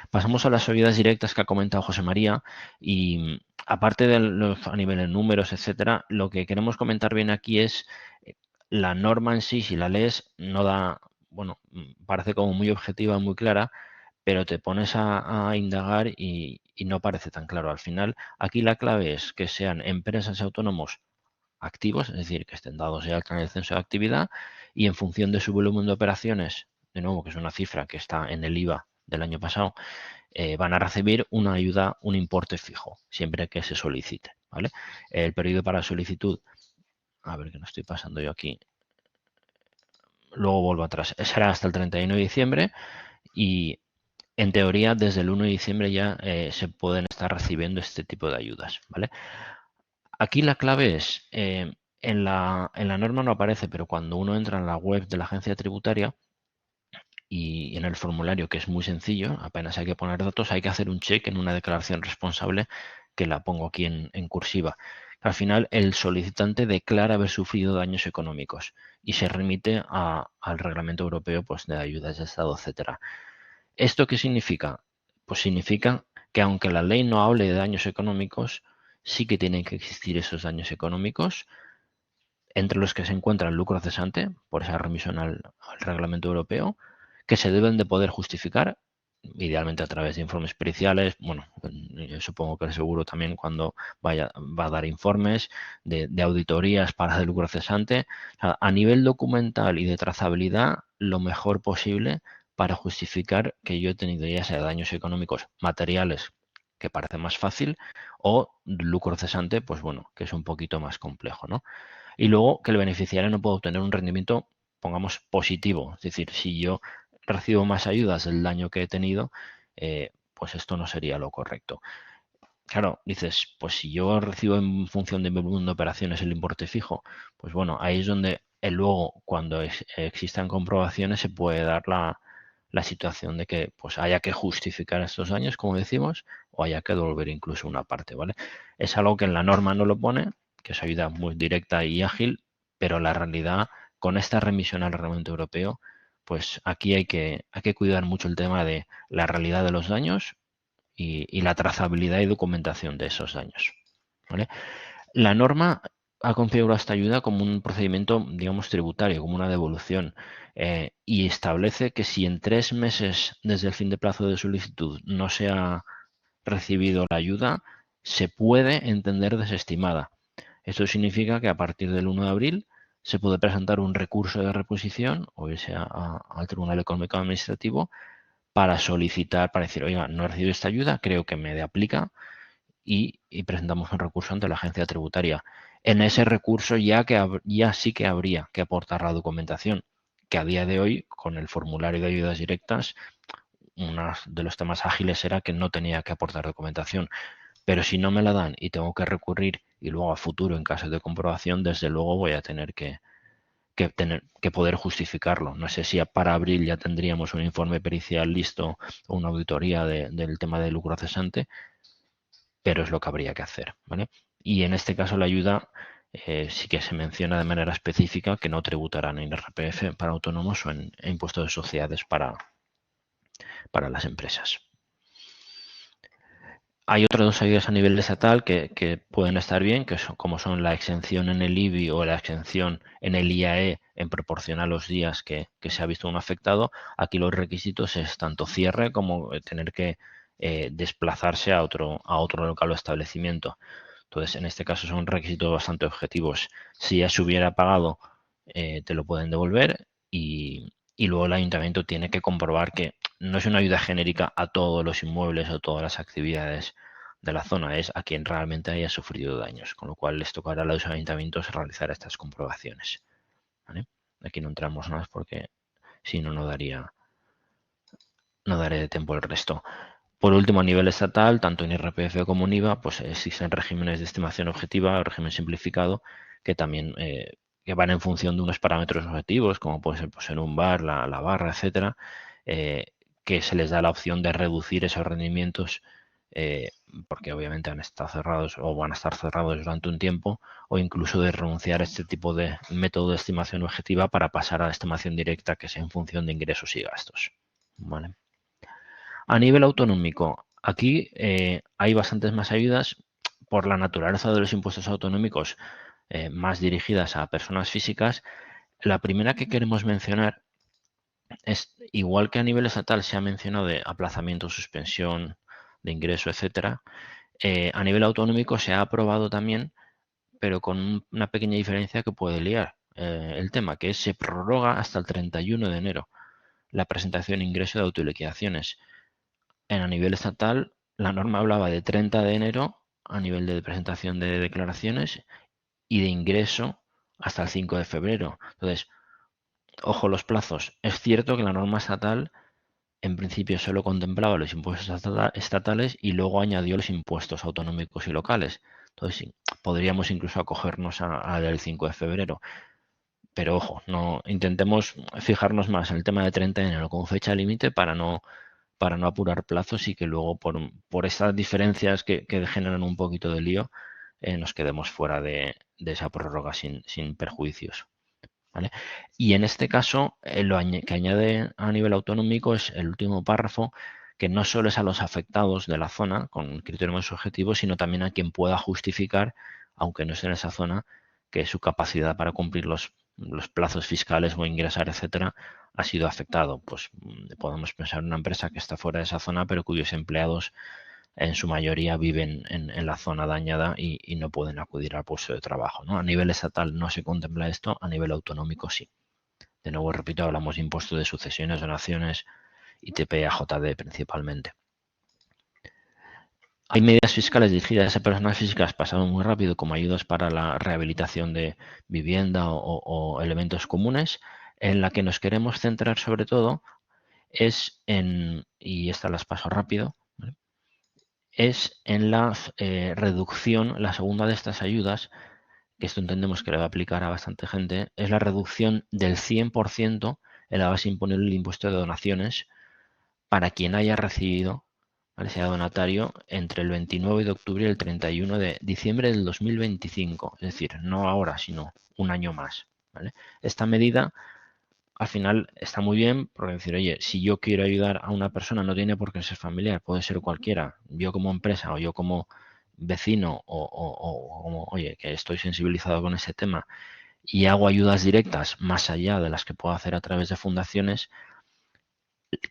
Pasamos a las ayudas directas que ha comentado José María y aparte de los a nivel de números, etcétera, lo que queremos comentar bien aquí es la norma en sí, si la lees, no da, bueno, parece como muy objetiva, muy clara, pero te pones a indagar y no parece tan claro. Al final, aquí la clave es que sean empresas y autónomos activos, es decir, que estén dados de alta en el censo de actividad y en función de su volumen de operaciones, de nuevo, que es una cifra que está en el IVA del año pasado, van a recibir una ayuda, un importe fijo, siempre que se solicite, ¿vale? El periodo para solicitud, a ver que no estoy pasando yo aquí, luego vuelvo atrás, será hasta el 31 de diciembre y en teoría desde el 1 de diciembre ya se pueden estar recibiendo este tipo de ayudas, ¿vale? Aquí la clave es, en la norma no aparece, pero cuando uno entra en la web de la agencia tributaria, y en el formulario, que es muy sencillo, apenas hay que poner datos, hay que hacer un check en una declaración responsable que la pongo aquí en cursiva. Al final, el solicitante declara haber sufrido daños económicos y se remite al Reglamento Europeo pues, de ayudas de Estado, etcétera. ¿Esto qué significa? Pues significa que aunque la ley no hable de daños económicos, sí que tienen que existir esos daños económicos, entre los que se encuentra el lucro cesante, por esa remisión al Reglamento Europeo, que se deben de poder justificar, idealmente a través de informes periciales. Bueno, yo supongo que el seguro también cuando va a dar informes de auditorías para el lucro cesante. O sea, a nivel documental y de trazabilidad, lo mejor posible para justificar que yo he tenido ya sea daños económicos materiales, que parece más fácil, o lucro cesante, pues bueno, que es un poquito más complejo, ¿no? Y luego que el beneficiario no puede obtener un rendimiento, pongamos, positivo. Es decir, si yo recibo más ayudas del daño que he tenido, pues esto no sería lo correcto. Claro, dices, pues si yo recibo en función de mi volumen de operaciones el importe fijo, pues bueno, ahí es donde luego cuando existan comprobaciones se puede dar la situación de que pues haya que justificar estos daños, como decimos, o haya que devolver incluso una parte, ¿vale? Es algo que en la norma no lo pone, que es ayuda muy directa y ágil, pero la realidad, con esta remisión al Reglamento Europeo, pues aquí hay que cuidar mucho el tema de la realidad de los daños y la trazabilidad y documentación de esos daños, ¿vale? La norma ha configurado esta ayuda como un procedimiento, digamos, tributario, como una devolución, y establece que si en 3 meses desde el fin de plazo de solicitud no se ha recibido la ayuda, se puede entender desestimada. Esto significa que a partir del 1 de abril se puede presentar un recurso de reposición o irse al Tribunal Económico Administrativo para solicitar, para decir, oiga, no he recibido esta ayuda, creo que me aplica y presentamos un recurso ante la agencia tributaria. En ese recurso ya sí que habría que aportar la documentación, que a día de hoy, con el formulario de ayudas directas, uno de los temas ágiles era que no tenía que aportar documentación. Pero si no me la dan y tengo que recurrir y luego a futuro en caso de comprobación, desde luego voy a tener que poder justificarlo. No sé si para abril ya tendríamos un informe pericial listo o una auditoría del tema de lucro cesante, pero es lo que habría que hacer, ¿vale? Y en este caso la ayuda sí que se menciona de manera específica que no tributarán en IRPF para autónomos o en impuestos de sociedades para las empresas. Hay otras dos ayudas a nivel estatal que pueden estar bien, que son, como son la exención en el IBI o la exención en el IAE en proporción a los días que se ha visto un afectado. Aquí los requisitos es tanto cierre como tener que desplazarse a otro local o establecimiento. Entonces, en este caso son requisitos bastante objetivos. Si ya se hubiera pagado, te lo pueden devolver y luego el ayuntamiento tiene que comprobar que no es una ayuda genérica a todos los inmuebles o todas las actividades de la zona, es a quien realmente haya sufrido daños, con lo cual les tocará a los ayuntamientos realizar estas comprobaciones. ¿Vale? Aquí no entramos más porque si no, no daré de tiempo el resto. Por último, a nivel estatal, tanto en IRPF como en IVA, pues existen regímenes de estimación objetiva, régimen simplificado, que también que van en función de unos parámetros objetivos, como puede ser pues, en un bar, la barra, etcétera, que se les da la opción de reducir esos rendimientos porque obviamente han estado cerrados o van a estar cerrados durante un tiempo, o incluso de renunciar a este tipo de método de estimación objetiva para pasar a la estimación directa, que es en función de ingresos y gastos. ¿Vale? A nivel autonómico, aquí hay bastantes más ayudas por la naturaleza de los impuestos autonómicos más dirigidas a personas físicas. La primera que queremos mencionar es, igual que a nivel estatal se ha mencionado de aplazamiento, suspensión de ingreso, etcétera, a nivel autonómico se ha aprobado también, pero con una pequeña diferencia que puede liar el tema, que es se prorroga hasta el 31 de enero la presentación e ingreso de autoliquidaciones. A nivel estatal, la norma hablaba de 30 de enero a nivel de presentación de declaraciones y de ingreso hasta el 5 de febrero. Entonces, ojo los plazos. Es cierto que la norma estatal en principio solo contemplaba los impuestos estatales y luego añadió los impuestos autonómicos y locales. Entonces, sí, podríamos incluso acogernos a del 5 de febrero. Pero ojo, no intentemos fijarnos más en el tema de 30 de enero con fecha límite para no apurar plazos y que luego por estas diferencias que generan un poquito de lío nos quedemos fuera de esa prórroga sin perjuicios. ¿Vale? Y en este caso, lo que añade a nivel autonómico es el último párrafo, que no solo es a los afectados de la zona con criterios más objetivos, sino también a quien pueda justificar, aunque no esté en esa zona, que su capacidad para cumplir los plazos fiscales o ingresar, etcétera, ha sido afectado. Pues podemos pensar en una empresa que está fuera de esa zona, pero cuyos empleados en su mayoría viven en la zona dañada y no pueden acudir al puesto de trabajo, ¿no? A nivel estatal no se contempla esto, a nivel autonómico sí. De nuevo, repito, hablamos de impuestos de sucesiones, donaciones y TPA-JD principalmente. Hay medidas fiscales dirigidas a personas físicas pasado muy rápido, como ayudas para la rehabilitación de vivienda o elementos comunes. En la que nos queremos centrar sobre todo es en, y estas las paso rápido, ¿vale? Es en la reducción, la segunda de estas ayudas, que esto entendemos que le va a aplicar a bastante gente, es la reducción del 100% en la base imponible del impuesto de donaciones para quien haya recibido, ¿vale?, sea donatario entre el 29 de octubre y el 31 de diciembre del 2025, es decir, no ahora, sino un año más. ¿Vale? Esta medida al final está muy bien porque decir, oye, si yo quiero ayudar a una persona, no tiene por qué ser familiar, puede ser cualquiera, yo como empresa o yo como vecino o como, oye, que estoy sensibilizado con ese tema y hago ayudas directas más allá de las que puedo hacer a través de fundaciones,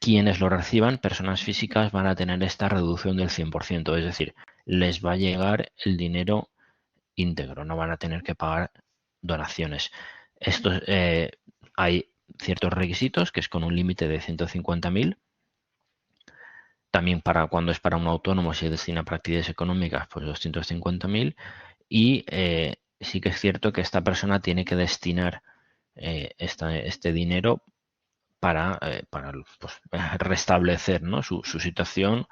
quienes lo reciban, personas físicas, van a tener esta reducción del 100%, es decir, les va a llegar el dinero íntegro, no van a tener que pagar donaciones. Esto hay ciertos requisitos, que es con un límite de 150.000. También para cuando es para un autónomo, si destina para actividades económicas, pues 250.000. Y sí que es cierto que esta persona tiene que destinar este dinero para pues, restablecer, ¿no?, su situación,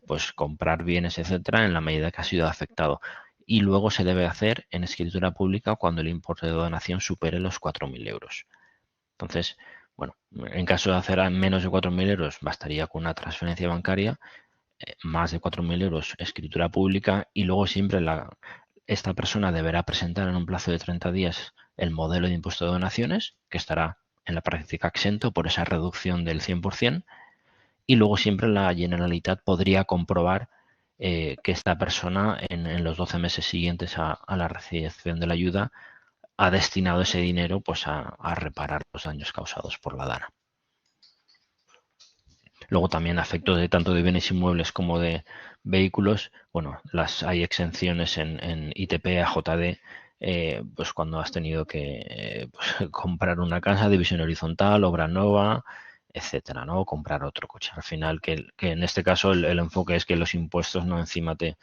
pues comprar bienes, etcétera, en la medida que ha sido afectado. Y luego se debe hacer en escritura pública cuando el importe de donación supere los 4.000 euros. Entonces, bueno, en caso de hacer menos de 4.000 euros, bastaría con una transferencia bancaria, más de 4.000 euros, escritura pública, y luego siempre esta persona deberá presentar en un plazo de 30 días el modelo de impuesto de donaciones, que estará en la práctica exento por esa reducción del 100%, y luego siempre la Generalitat podría comprobar que esta persona en los 12 meses siguientes a la recepción de la ayuda ha destinado ese dinero pues a reparar los daños causados por la DANA. Luego también a efectos de tanto de bienes inmuebles como de vehículos, bueno, hay exenciones en ITP, AJD, pues cuando has tenido que pues, comprar una casa, división horizontal, obra nueva, etcétera, ¿no? O comprar otro coche. Al final, que en este caso el enfoque es que los impuestos no encima te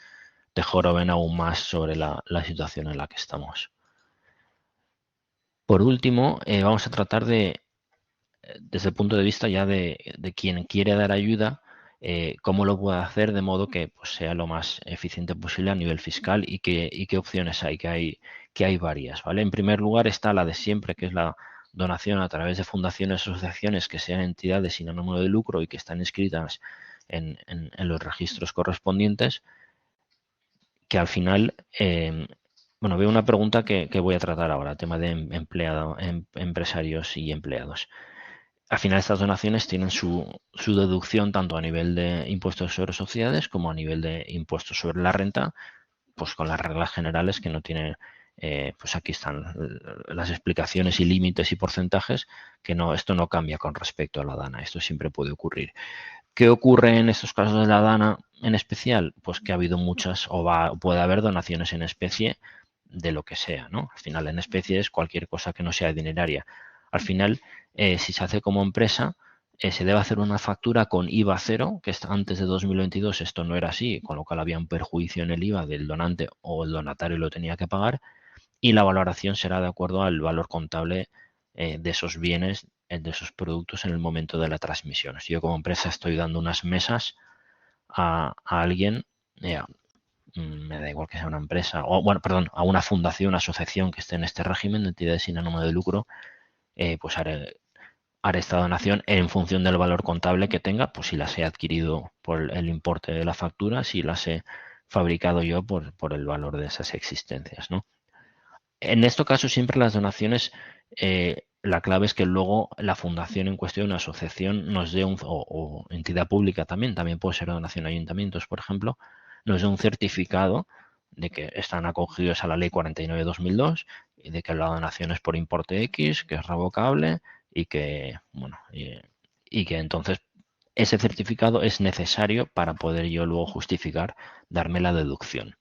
joroben aún más sobre la situación en la que estamos. Por último, vamos a tratar de, desde el punto de vista ya de quien quiere dar ayuda, cómo lo puede hacer de modo que pues, sea lo más eficiente posible a nivel fiscal y qué opciones hay, que hay varias, ¿vale? En primer lugar está la de siempre, que es la donación a través de fundaciones o asociaciones que sean entidades sin ánimo de lucro y que están inscritas en los registros correspondientes, que al final, bueno, veo una pregunta que voy a tratar ahora, tema de empresarios y empleados. Al final estas donaciones tienen su deducción tanto a nivel de impuestos sobre sociedades como a nivel de impuestos sobre la renta, pues con las reglas generales que no tienen, pues aquí están las explicaciones y límites y porcentajes, que no, esto no cambia con respecto a la DANA, esto siempre puede ocurrir. ¿Qué ocurre en estos casos de la DANA en especial? Pues que ha habido muchas puede haber donaciones en especie de lo que sea, ¿no? Al final en especie es cualquier cosa que no sea dineraria. Al final, si se hace como empresa, se debe hacer una factura con IVA cero, que antes de 2022 esto no era así, con lo cual había un perjuicio en el IVA del donante o el donatario lo tenía que pagar, y la valoración será de acuerdo al valor contable de esos bienes, de esos productos en el momento de la transmisión. Si yo como empresa estoy dando unas mesas a alguien, me da igual que sea una empresa, o bueno, perdón, a una fundación, asociación que esté en este régimen de entidades sin ánimo de lucro, pues haré esta donación en función del valor contable que tenga, pues si las he adquirido por el importe de la factura, si las he fabricado yo por el valor de esas existencias, ¿no? En este caso siempre las donaciones, la clave es que luego la fundación en cuestión, asociación, nos dé o entidad pública también puede ser donación a ayuntamientos, por ejemplo, nos dé un certificado de que están acogidos a la ley 49/2002 y de que la donación es por importe X, que es revocable y que, bueno, y que entonces ese certificado es necesario para poder yo luego justificar darme la deducción.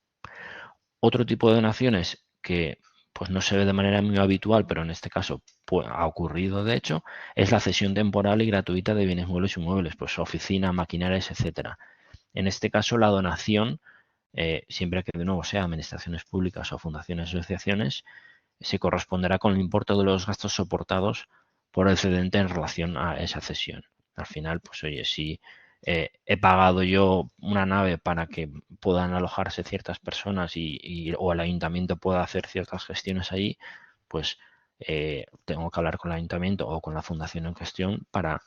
Otro tipo de donaciones que pues no se ve de manera muy habitual, pero en este caso pues, ha ocurrido de hecho, es la cesión temporal y gratuita de bienes muebles y inmuebles, pues oficina, maquinarias, etcétera. En este caso la donación, siempre que de nuevo sea administraciones públicas o fundaciones o asociaciones, se corresponderá con el importe de los gastos soportados por el cedente en relación a esa cesión. Al final, pues oye, si he pagado yo una nave para que puedan alojarse ciertas personas o el ayuntamiento pueda hacer ciertas gestiones ahí, pues tengo que hablar con el ayuntamiento o con la fundación en cuestión para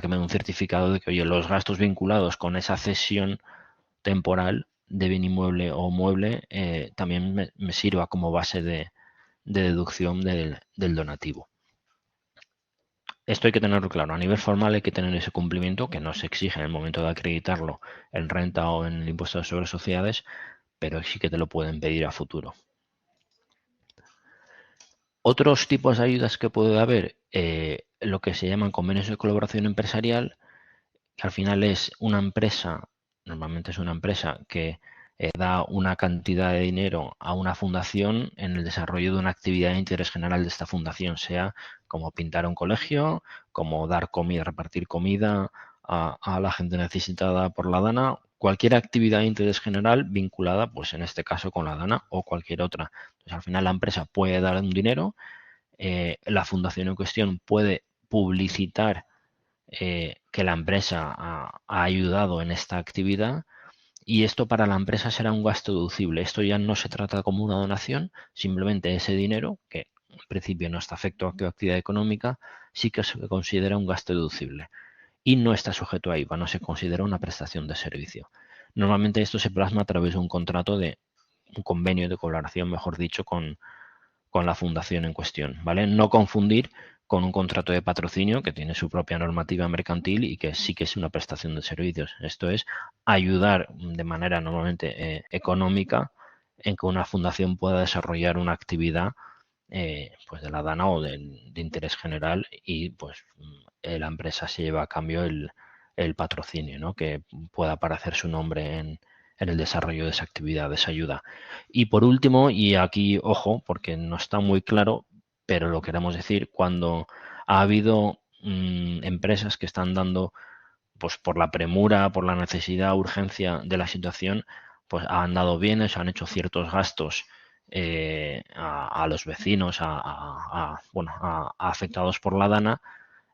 que me dé un certificado de que, oye, los gastos vinculados con esa cesión temporal de bien inmueble o mueble también me sirva como base de deducción del donativo. Esto hay que tenerlo claro. A nivel formal hay que tener ese cumplimiento que no se exige en el momento de acreditarlo en renta o en el impuesto sobre sociedades, pero sí que te lo pueden pedir a futuro. Otros tipos de ayudas que puede haber, lo que se llaman convenios de colaboración empresarial, que al final es una empresa, normalmente es una empresa que da una cantidad de dinero a una fundación en el desarrollo de una actividad de interés general de esta fundación, sea como pintar un colegio, como dar comida, repartir comida a la gente necesitada por la DANA, cualquier actividad de interés general vinculada, pues en este caso con la DANA o cualquier otra. Entonces, al final la empresa puede dar un dinero, la fundación en cuestión puede publicitar que la empresa ha ayudado en esta actividad y esto para la empresa será un gasto deducible. Esto ya no se trata como una donación, simplemente ese dinero, que en principio no está afecto a tu actividad económica, sí que se considera un gasto deducible y no está sujeto a IVA, no se considera una prestación de servicio. Normalmente esto se plasma a través de un contrato de un convenio de colaboración, mejor dicho, con la fundación en cuestión, ¿vale? No confundir con un contrato de patrocinio que tiene su propia normativa mercantil y que sí que es una prestación de servicios. Esto es ayudar de manera normalmente económica en que una fundación pueda desarrollar una actividad pues de la DANA o de interés general y pues la empresa se lleva a cambio el patrocinio, ¿no? Que pueda aparecer su nombre en el desarrollo de esa actividad, de esa ayuda. Y por último, y aquí ojo, porque no está muy claro, pero lo queremos decir, cuando ha habido empresas que están dando, pues por la premura, por la necesidad, urgencia de la situación, pues han dado bienes, han hecho ciertos gastos a los vecinos, bueno, a afectados por la DANA,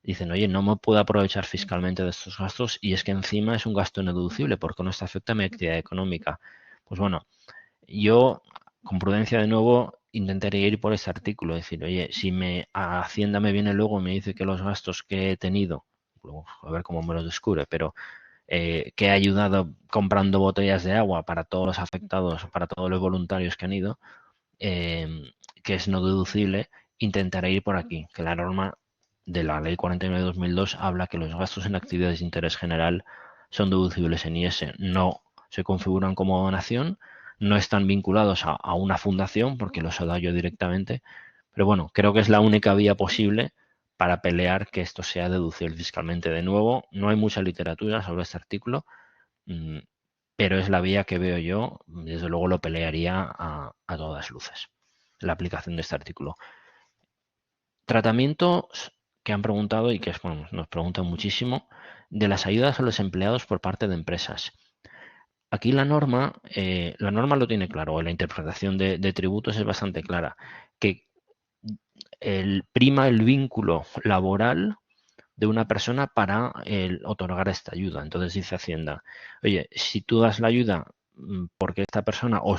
dicen, oye, no me puedo aprovechar fiscalmente de estos gastos y es que encima es un gasto ineludible porque no está afecta a mi actividad económica. Pues bueno, yo con prudencia de nuevo intentaría ir por este artículo, decir, oye, si Hacienda me viene luego y me dice que los gastos que he tenido, a ver cómo me los descubre, pero que he ayudado comprando botellas de agua para todos los afectados, para todos los voluntarios que han ido, que es no deducible, intentaré ir por aquí, que la norma de la Ley 49 de 2002 habla que los gastos en actividades de interés general son deducibles en IS, no se configuran como donación, no están vinculados a una fundación porque los he dado yo directamente, pero bueno, creo que es la única vía posible para pelear que esto sea deducible fiscalmente. De nuevo, no hay mucha literatura sobre este artículo, pero es la vía que veo yo, desde luego lo pelearía a todas luces, la aplicación de este artículo. Tratamientos que han preguntado y que bueno, nos preguntan muchísimo de las ayudas a los empleados por parte de empresas. Aquí la norma lo tiene claro, la interpretación de tributos es bastante clara, que prima el vínculo laboral de una persona para otorgar esta ayuda. Entonces dice Hacienda, oye, si tú das la ayuda porque esta persona o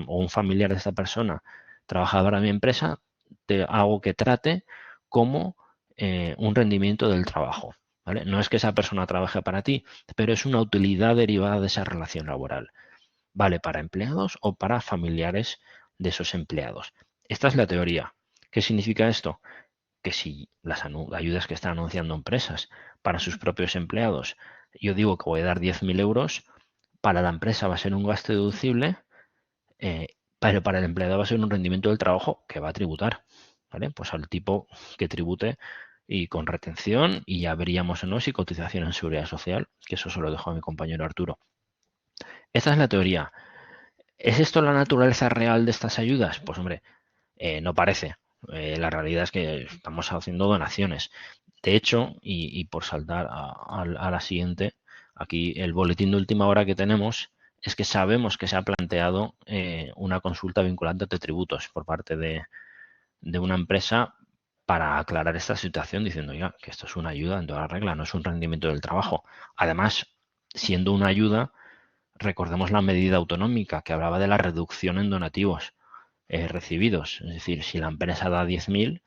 un familiar de esta persona trabajadora de mi empresa, te hago que trate como un rendimiento del trabajo. ¿Vale? No es que esa persona trabaje para ti, pero es una utilidad derivada de esa relación laboral. Vale para empleados o para familiares de esos empleados. Esta es la teoría. ¿Qué significa esto? Que si las ayudas que están anunciando empresas para sus propios empleados, yo digo que voy a dar 10.000 euros, para la empresa va a ser un gasto deducible, pero para el empleado va a ser un rendimiento del trabajo que va a tributar, ¿vale? Pues al tipo que tribute y con retención y ya veríamos o no si cotización en seguridad social, que eso se lo dejo a mi compañero Arturo. Esta es la teoría. ¿Es esto la naturaleza real de estas ayudas? Pues hombre, no parece. La realidad es que estamos haciendo donaciones. De hecho, y por saltar a la siguiente, aquí el boletín de última hora que tenemos es que sabemos que se ha planteado una consulta vinculante de tributos por parte de una empresa para aclarar esta situación diciendo ya que esto es una ayuda en toda la regla, no es un rendimiento del trabajo. Además, siendo una ayuda, recordemos la medida autonómica que hablaba de la reducción en donativos recibidos. Es decir, si la empresa da 10.000,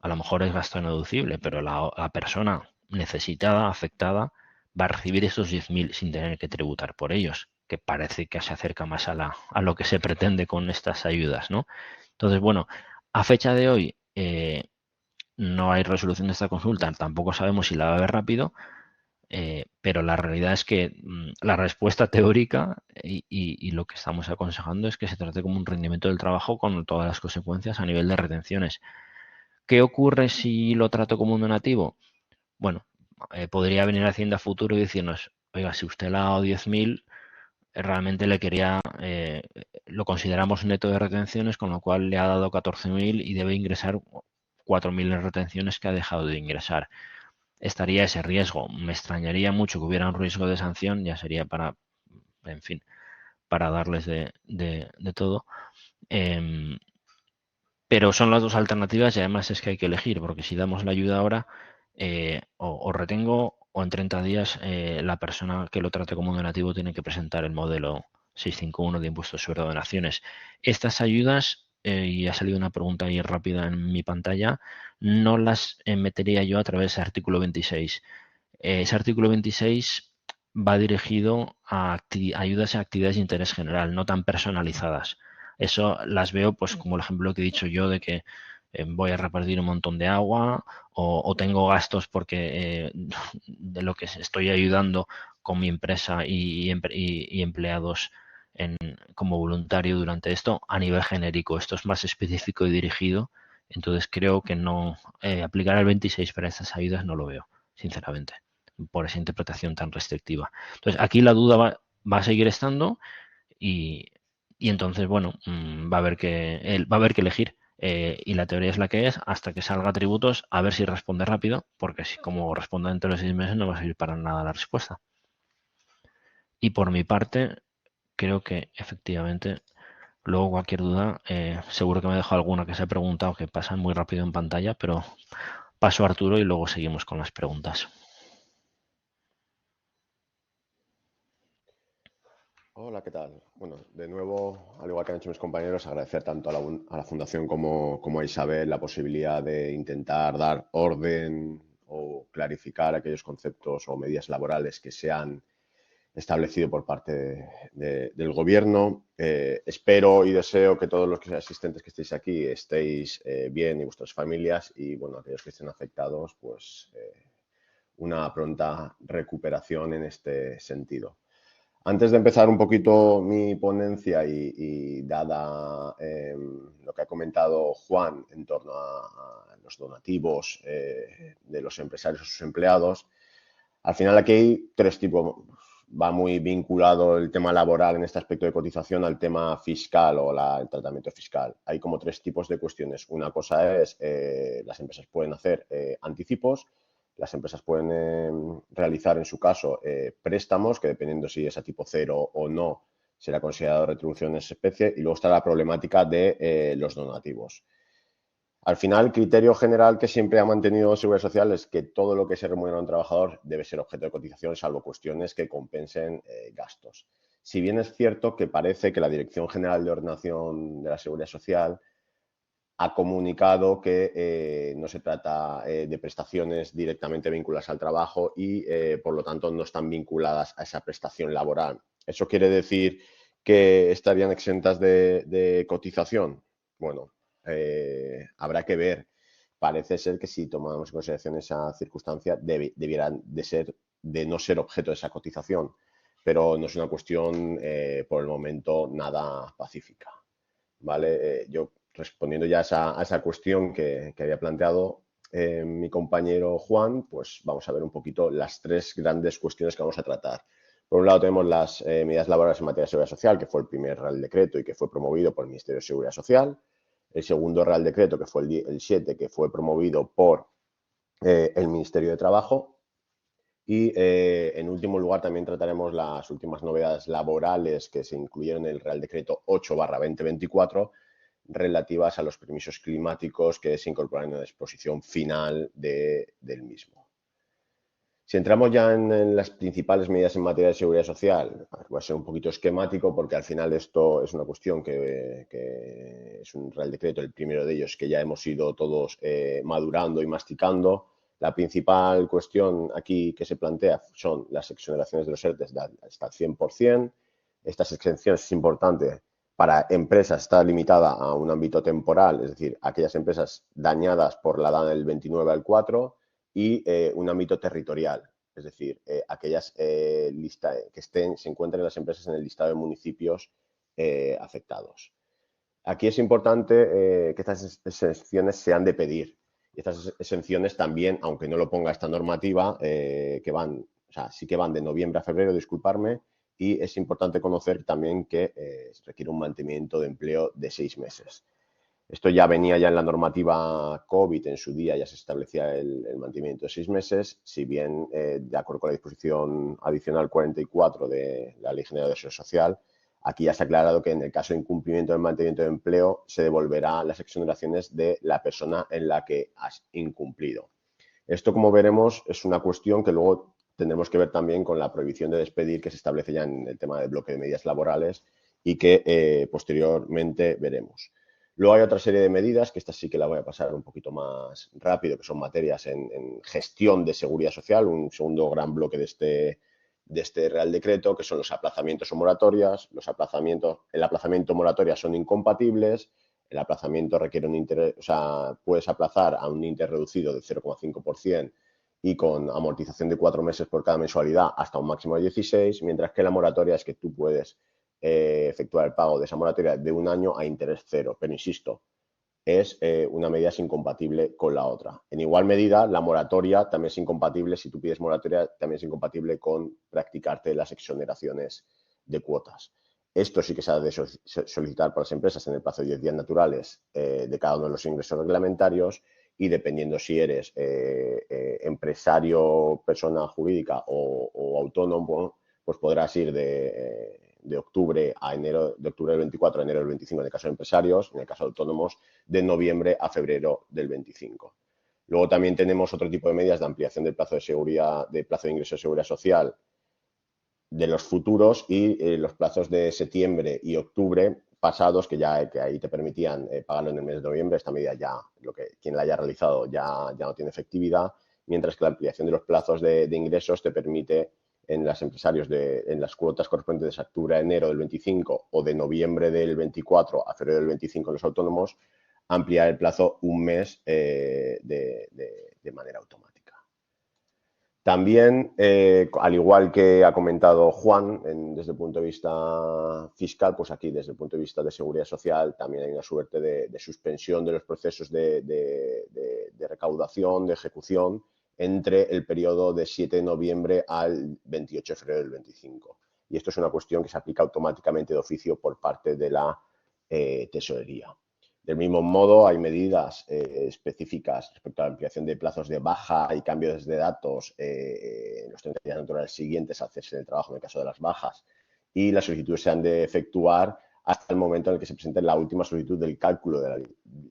a lo mejor es gasto no deducible, pero la persona necesitada, afectada, va a recibir esos 10.000 sin tener que tributar por ellos, que parece que se acerca más a lo que se pretende con estas ayudas, ¿no? Entonces, bueno, a fecha de hoy no hay resolución de esta consulta, tampoco sabemos si la va a haber rápido, pero la realidad es que la respuesta teórica y lo que estamos aconsejando es que se trate como un rendimiento del trabajo con todas las consecuencias a nivel de retenciones. ¿Qué ocurre si lo trato como un donativo? Bueno, podría venir Hacienda Futuro y decirnos, oiga, si usted le ha dado 10.000, realmente le quería, lo consideramos neto de retenciones, con lo cual le ha dado 14.000 y debe ingresar 4.000 en retenciones que ha dejado de ingresar. Estaría ese riesgo. Me extrañaría mucho que hubiera un riesgo de sanción, ya sería para, en fin, para darles de todo. Pero son las dos alternativas y además es que hay que elegir, porque si damos la ayuda ahora, o retengo o en 30 días la persona que lo trate como donativo tiene que presentar el modelo 651 de impuestos sobre donaciones. Estas ayudas, y ha salido una pregunta ahí rápida en mi pantalla, no las metería yo a través de ese artículo 26. Ese artículo 26 va dirigido a ayudas a actividades de interés general, no tan personalizadas. Eso las veo pues como el ejemplo que he dicho yo de que voy a repartir un montón de agua o tengo gastos porque de lo que estoy ayudando con mi empresa y empleados como voluntario durante esto a nivel genérico. Esto es más específico y dirigido. Entonces creo que no aplicar el 26 para estas ayudas no lo veo, sinceramente, por esa interpretación tan restrictiva. Entonces aquí la duda va a seguir estando y entonces, bueno, va a haber que elegir. Y la teoría es la que es, hasta que salga tributos, a ver si responde rápido, porque si como responda dentro de 6 meses no va a servir para nada la respuesta. Y por mi parte, creo que efectivamente, luego cualquier duda, seguro que me dejo alguna que se ha preguntado que pasan muy rápido en pantalla, pero paso a Arturo y luego seguimos con las preguntas. Hola, ¿qué tal? Bueno, de nuevo, al igual que han hecho mis compañeros, agradecer tanto a la Fundación como a Isabel la posibilidad de intentar dar orden o clarificar aquellos conceptos o medidas laborales que se han establecido por parte del Gobierno. Espero y deseo que todos los asistentes que estéis aquí estéis bien y vuestras familias y, bueno, aquellos que estén afectados, pues una pronta recuperación en este sentido. Antes de empezar un poquito mi ponencia y dada lo que ha comentado Juan en torno a los donativos de los empresarios a sus empleados, al final aquí hay tres tipos. Va muy vinculado el tema laboral en este aspecto de cotización al tema fiscal o el tratamiento fiscal. Hay como tres tipos de cuestiones. Una cosa es, las empresas pueden hacer anticipos. Las empresas pueden realizar, en su caso, préstamos, que dependiendo si es a tipo cero o no, será considerado retribución en especie. Y luego está la problemática de los donativos. Al final, el criterio general que siempre ha mantenido Seguridad Social es que todo lo que se remunera a un trabajador debe ser objeto de cotización, salvo cuestiones que compensen gastos. Si bien es cierto que parece que la Dirección General de Ordenación de la Seguridad Social ha comunicado que no se trata de prestaciones directamente vinculadas al trabajo y, por lo tanto, no están vinculadas a esa prestación laboral. ¿Eso quiere decir que estarían exentas de cotización? Bueno, habrá que ver. Parece ser que si tomamos en consideración esa circunstancia, debieran de no ser objeto de esa cotización, pero no es una cuestión, por el momento, nada pacífica. ¿Vale? Yo, respondiendo ya a esa cuestión que había planteado mi compañero Juan, pues vamos a ver un poquito las tres grandes cuestiones que vamos a tratar. Por un lado tenemos las medidas laborales en materia de seguridad social, que fue el primer Real Decreto y que fue promovido por el Ministerio de Seguridad Social. El segundo Real Decreto, que fue el 7, que fue promovido por el Ministerio de Trabajo. Y, en último lugar, también trataremos las últimas novedades laborales que se incluyeron en el Real Decreto 8/2024, relativas a los permisos climáticos que se incorporan en la disposición final del mismo. Si entramos ya en las principales medidas en materia de seguridad social, va a ser un poquito esquemático porque al final esto es una cuestión que es un Real Decreto, el primero de ellos, que ya hemos ido todos madurando y masticando. La principal cuestión aquí que se plantea son las exoneraciones de los ERTE hasta el 100%. Estas exenciones es importante para empresas, está limitada a un ámbito temporal, es decir, aquellas empresas dañadas por la DAN del 29 al 4 y un ámbito territorial, es decir, aquellas que se encuentren las empresas en el listado de municipios afectados. Aquí es importante que estas exenciones se han de pedir. Y estas exenciones también, aunque no lo ponga esta normativa, sí que van de noviembre a febrero, disculparme, y es importante conocer también que requiere un mantenimiento de empleo de 6 meses. Esto ya venía ya en la normativa COVID, en su día ya se establecía el mantenimiento de 6 meses, si bien, de acuerdo con la disposición adicional 44 de la Ley General de Seguridad Social, aquí ya se ha aclarado que en el caso de incumplimiento del mantenimiento de empleo se devolverá las exoneraciones de la persona en la que has incumplido. Esto, como veremos, es una cuestión que luego tendremos que ver también con la prohibición de despedir que se establece ya en el tema del bloque de medidas laborales y que posteriormente veremos. Luego hay otra serie de medidas, que esta sí que la voy a pasar un poquito más rápido, que son materias en gestión de seguridad social, un segundo gran bloque de este Real Decreto, que son los aplazamientos o moratorias. El aplazamiento o moratoria son incompatibles. El aplazamiento requiere puedes aplazar a un interés reducido de 0,5% y con amortización de 4 meses por cada mensualidad hasta un máximo de 16, mientras que la moratoria es que tú puedes efectuar el pago de esa moratoria de 1 año a interés cero. Pero insisto, es una medida incompatible con la otra. En igual medida, la moratoria también es incompatible, si tú pides moratoria, también es incompatible con practicarte las exoneraciones de cuotas. Esto sí que se ha de solicitar por las empresas en el plazo de 10 días naturales de cada uno de los ingresos reglamentarios y dependiendo si eres empresario, persona jurídica o autónomo, pues podrás ir de octubre a enero, de octubre del 24 a enero del 25 en el caso de empresarios, en el caso de autónomos, de noviembre a febrero del 25. Luego también tenemos otro tipo de medidas de ampliación del plazo de ingreso de seguridad social de los futuros y los plazos de septiembre y octubre pasados, que ahí te permitían pagarlo en el mes de noviembre. Esta medida ya, quien la haya realizado ya no tiene efectividad, mientras que la ampliación de los plazos de ingresos te permite en los empresarios en las cuotas correspondientes de octubre a enero del 25 o de noviembre del 24 a febrero del 25 en los autónomos, ampliar el plazo un mes de manera automática. También, al igual que ha comentado Juan, desde el punto de vista fiscal, pues aquí desde el punto de vista de seguridad social también hay una suerte de suspensión de los procesos de recaudación, de ejecución, entre el periodo de 7 de noviembre al 28 de febrero del 25. Y esto es una cuestión que se aplica automáticamente de oficio por parte de la tesorería. Del mismo modo, hay medidas específicas respecto a la ampliación de plazos de baja y cambios de datos en los 30 días naturales siguientes al cese del trabajo en el caso de las bajas, y las solicitudes se han de efectuar hasta el momento en el que se presente la última solicitud del cálculo de la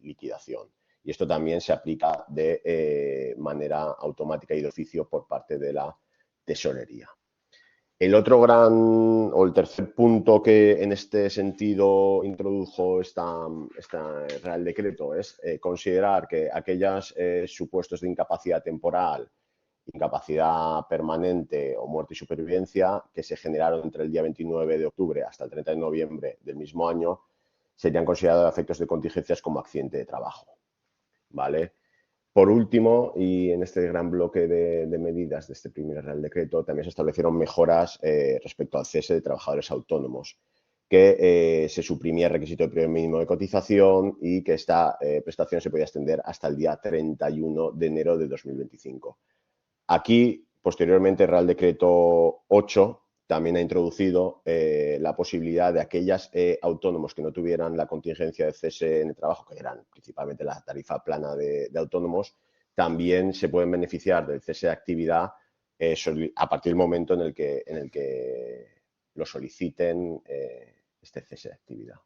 liquidación. Y esto también se aplica de manera automática y de oficio por parte de la tesorería. El tercer punto que en este sentido introdujo este Real Decreto es considerar que aquellos supuestos de incapacidad temporal, incapacidad permanente o muerte y supervivencia que se generaron entre el día 29 de octubre hasta el 30 de noviembre del mismo año serían considerados a efectos de contingencias como accidente de trabajo, ¿vale? Por último, y en este gran bloque de medidas de este primer Real Decreto, también se establecieron mejoras respecto al cese de trabajadores autónomos, que se suprimía el requisito de periodo mínimo de cotización y que esta prestación se podía extender hasta el día 31 de enero de 2025. Aquí, posteriormente, el Real Decreto 8 también ha introducido la posibilidad de aquellos autónomos que no tuvieran la contingencia de cese en el trabajo, que eran principalmente la tarifa plana de autónomos, también se pueden beneficiar del cese de actividad a partir del momento en el que lo soliciten este cese de actividad.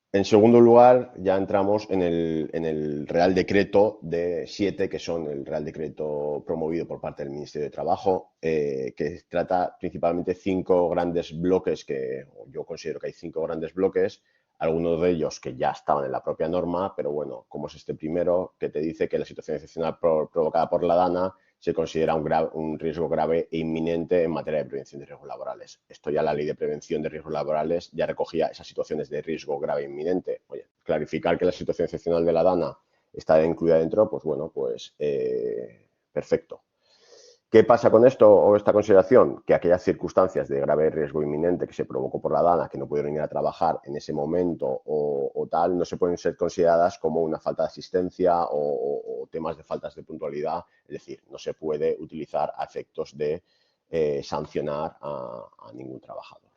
En segundo lugar, ya entramos en el Real Decreto de 7, que son el Real Decreto promovido por parte del Ministerio de Trabajo, que trata principalmente 5 grandes bloques, yo considero que hay 5 grandes bloques, algunos de ellos que ya estaban en la propia norma, pero bueno, como es este primero, que te dice que la situación excepcional provocada por la DANA se considera un riesgo grave e inminente en materia de prevención de riesgos laborales. Esto ya la Ley de Prevención de Riesgos Laborales ya recogía esas situaciones de riesgo grave e inminente. Oye, clarificar que la situación excepcional de la DANA está incluida dentro, pues bueno, pues perfecto. ¿Qué pasa con esto o esta consideración? Que aquellas circunstancias de grave riesgo inminente que se provocó por la DANA, que no pudieron ir a trabajar en ese momento o tal, no se pueden ser consideradas como una falta de asistencia o temas de faltas de puntualidad. Es decir, no se puede utilizar a efectos de sancionar a ningún trabajador.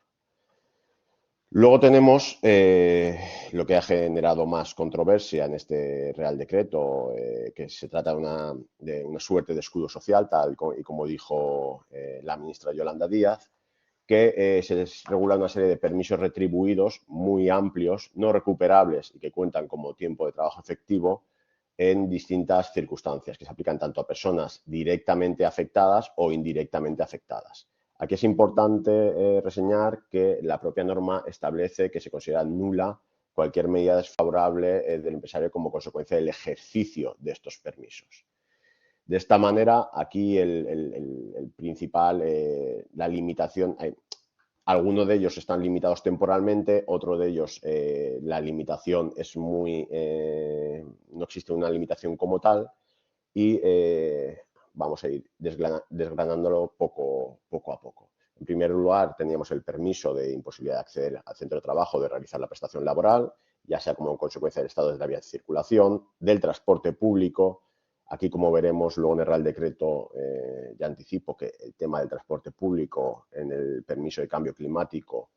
Luego tenemos lo que ha generado más controversia en este Real Decreto, que se trata de una suerte de escudo social, tal y como dijo la ministra Yolanda Díaz, que se les regula una serie de permisos retribuidos muy amplios, no recuperables y que cuentan como tiempo de trabajo efectivo, en distintas circunstancias que se aplican tanto a personas directamente afectadas o indirectamente afectadas. Aquí es importante reseñar que la propia norma establece que se considera nula cualquier medida desfavorable del empresario como consecuencia del ejercicio de estos permisos. De esta manera, aquí el principal, la limitación, algunos de ellos están limitados temporalmente, otro de ellos la limitación es no existe una limitación como tal y vamos a ir desgranándolo poco a poco. En primer lugar, teníamos el permiso de imposibilidad de acceder al centro de trabajo, de realizar la prestación laboral, ya sea como consecuencia del estado de la vía de circulación, del transporte público. Aquí, como veremos luego en el Real Decreto, ya anticipo que el tema del transporte público en el permiso de cambio climático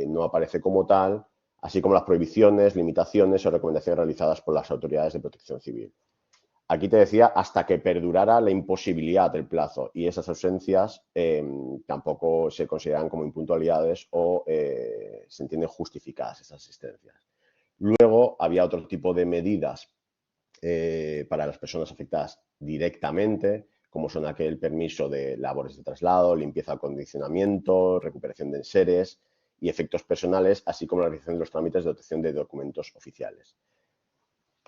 no aparece como tal, así como las prohibiciones, limitaciones o recomendaciones realizadas por las autoridades de protección civil. Aquí te decía hasta que perdurara la imposibilidad del plazo y esas ausencias tampoco se consideran como impuntualidades o se entienden justificadas esas asistencias. Luego había otro tipo de medidas para las personas afectadas directamente, como son aquel permiso de labores de traslado, limpieza, acondicionamiento, recuperación de enseres y efectos personales, así como la realización de los trámites de obtención de documentos oficiales.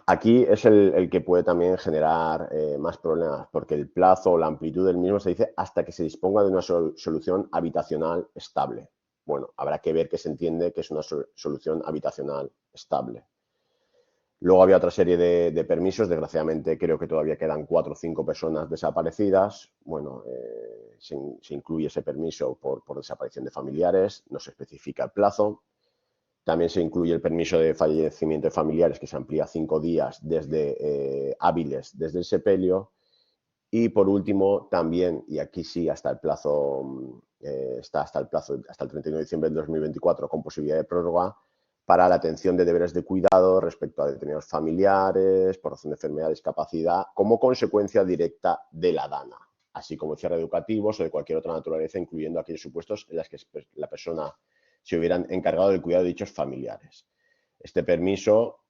Aquí es el que puede también generar más problemas, porque el plazo o la amplitud del mismo se dice hasta que se disponga de una solución habitacional estable. Bueno, habrá que ver qué se entiende que es una solución habitacional estable. Luego había otra serie de permisos, desgraciadamente creo que todavía quedan 4 o 5 personas desaparecidas. Bueno, se incluye ese permiso por desaparición de familiares, no se especifica el plazo. También se incluye el permiso de fallecimiento de familiares que se amplía 5 días hábiles desde el sepelio. Y por último, también, y aquí sí hasta el plazo, hasta el 31 de diciembre del 2024 con posibilidad de prórroga, para la atención de deberes de cuidado respecto a determinados familiares, por razón de enfermedad, discapacidad, como consecuencia directa de la DANA, así como cierre educativos o de cualquier otra naturaleza, incluyendo aquellos supuestos en los que la persona se hubieran encargado del cuidado de dichos familiares. Este permiso,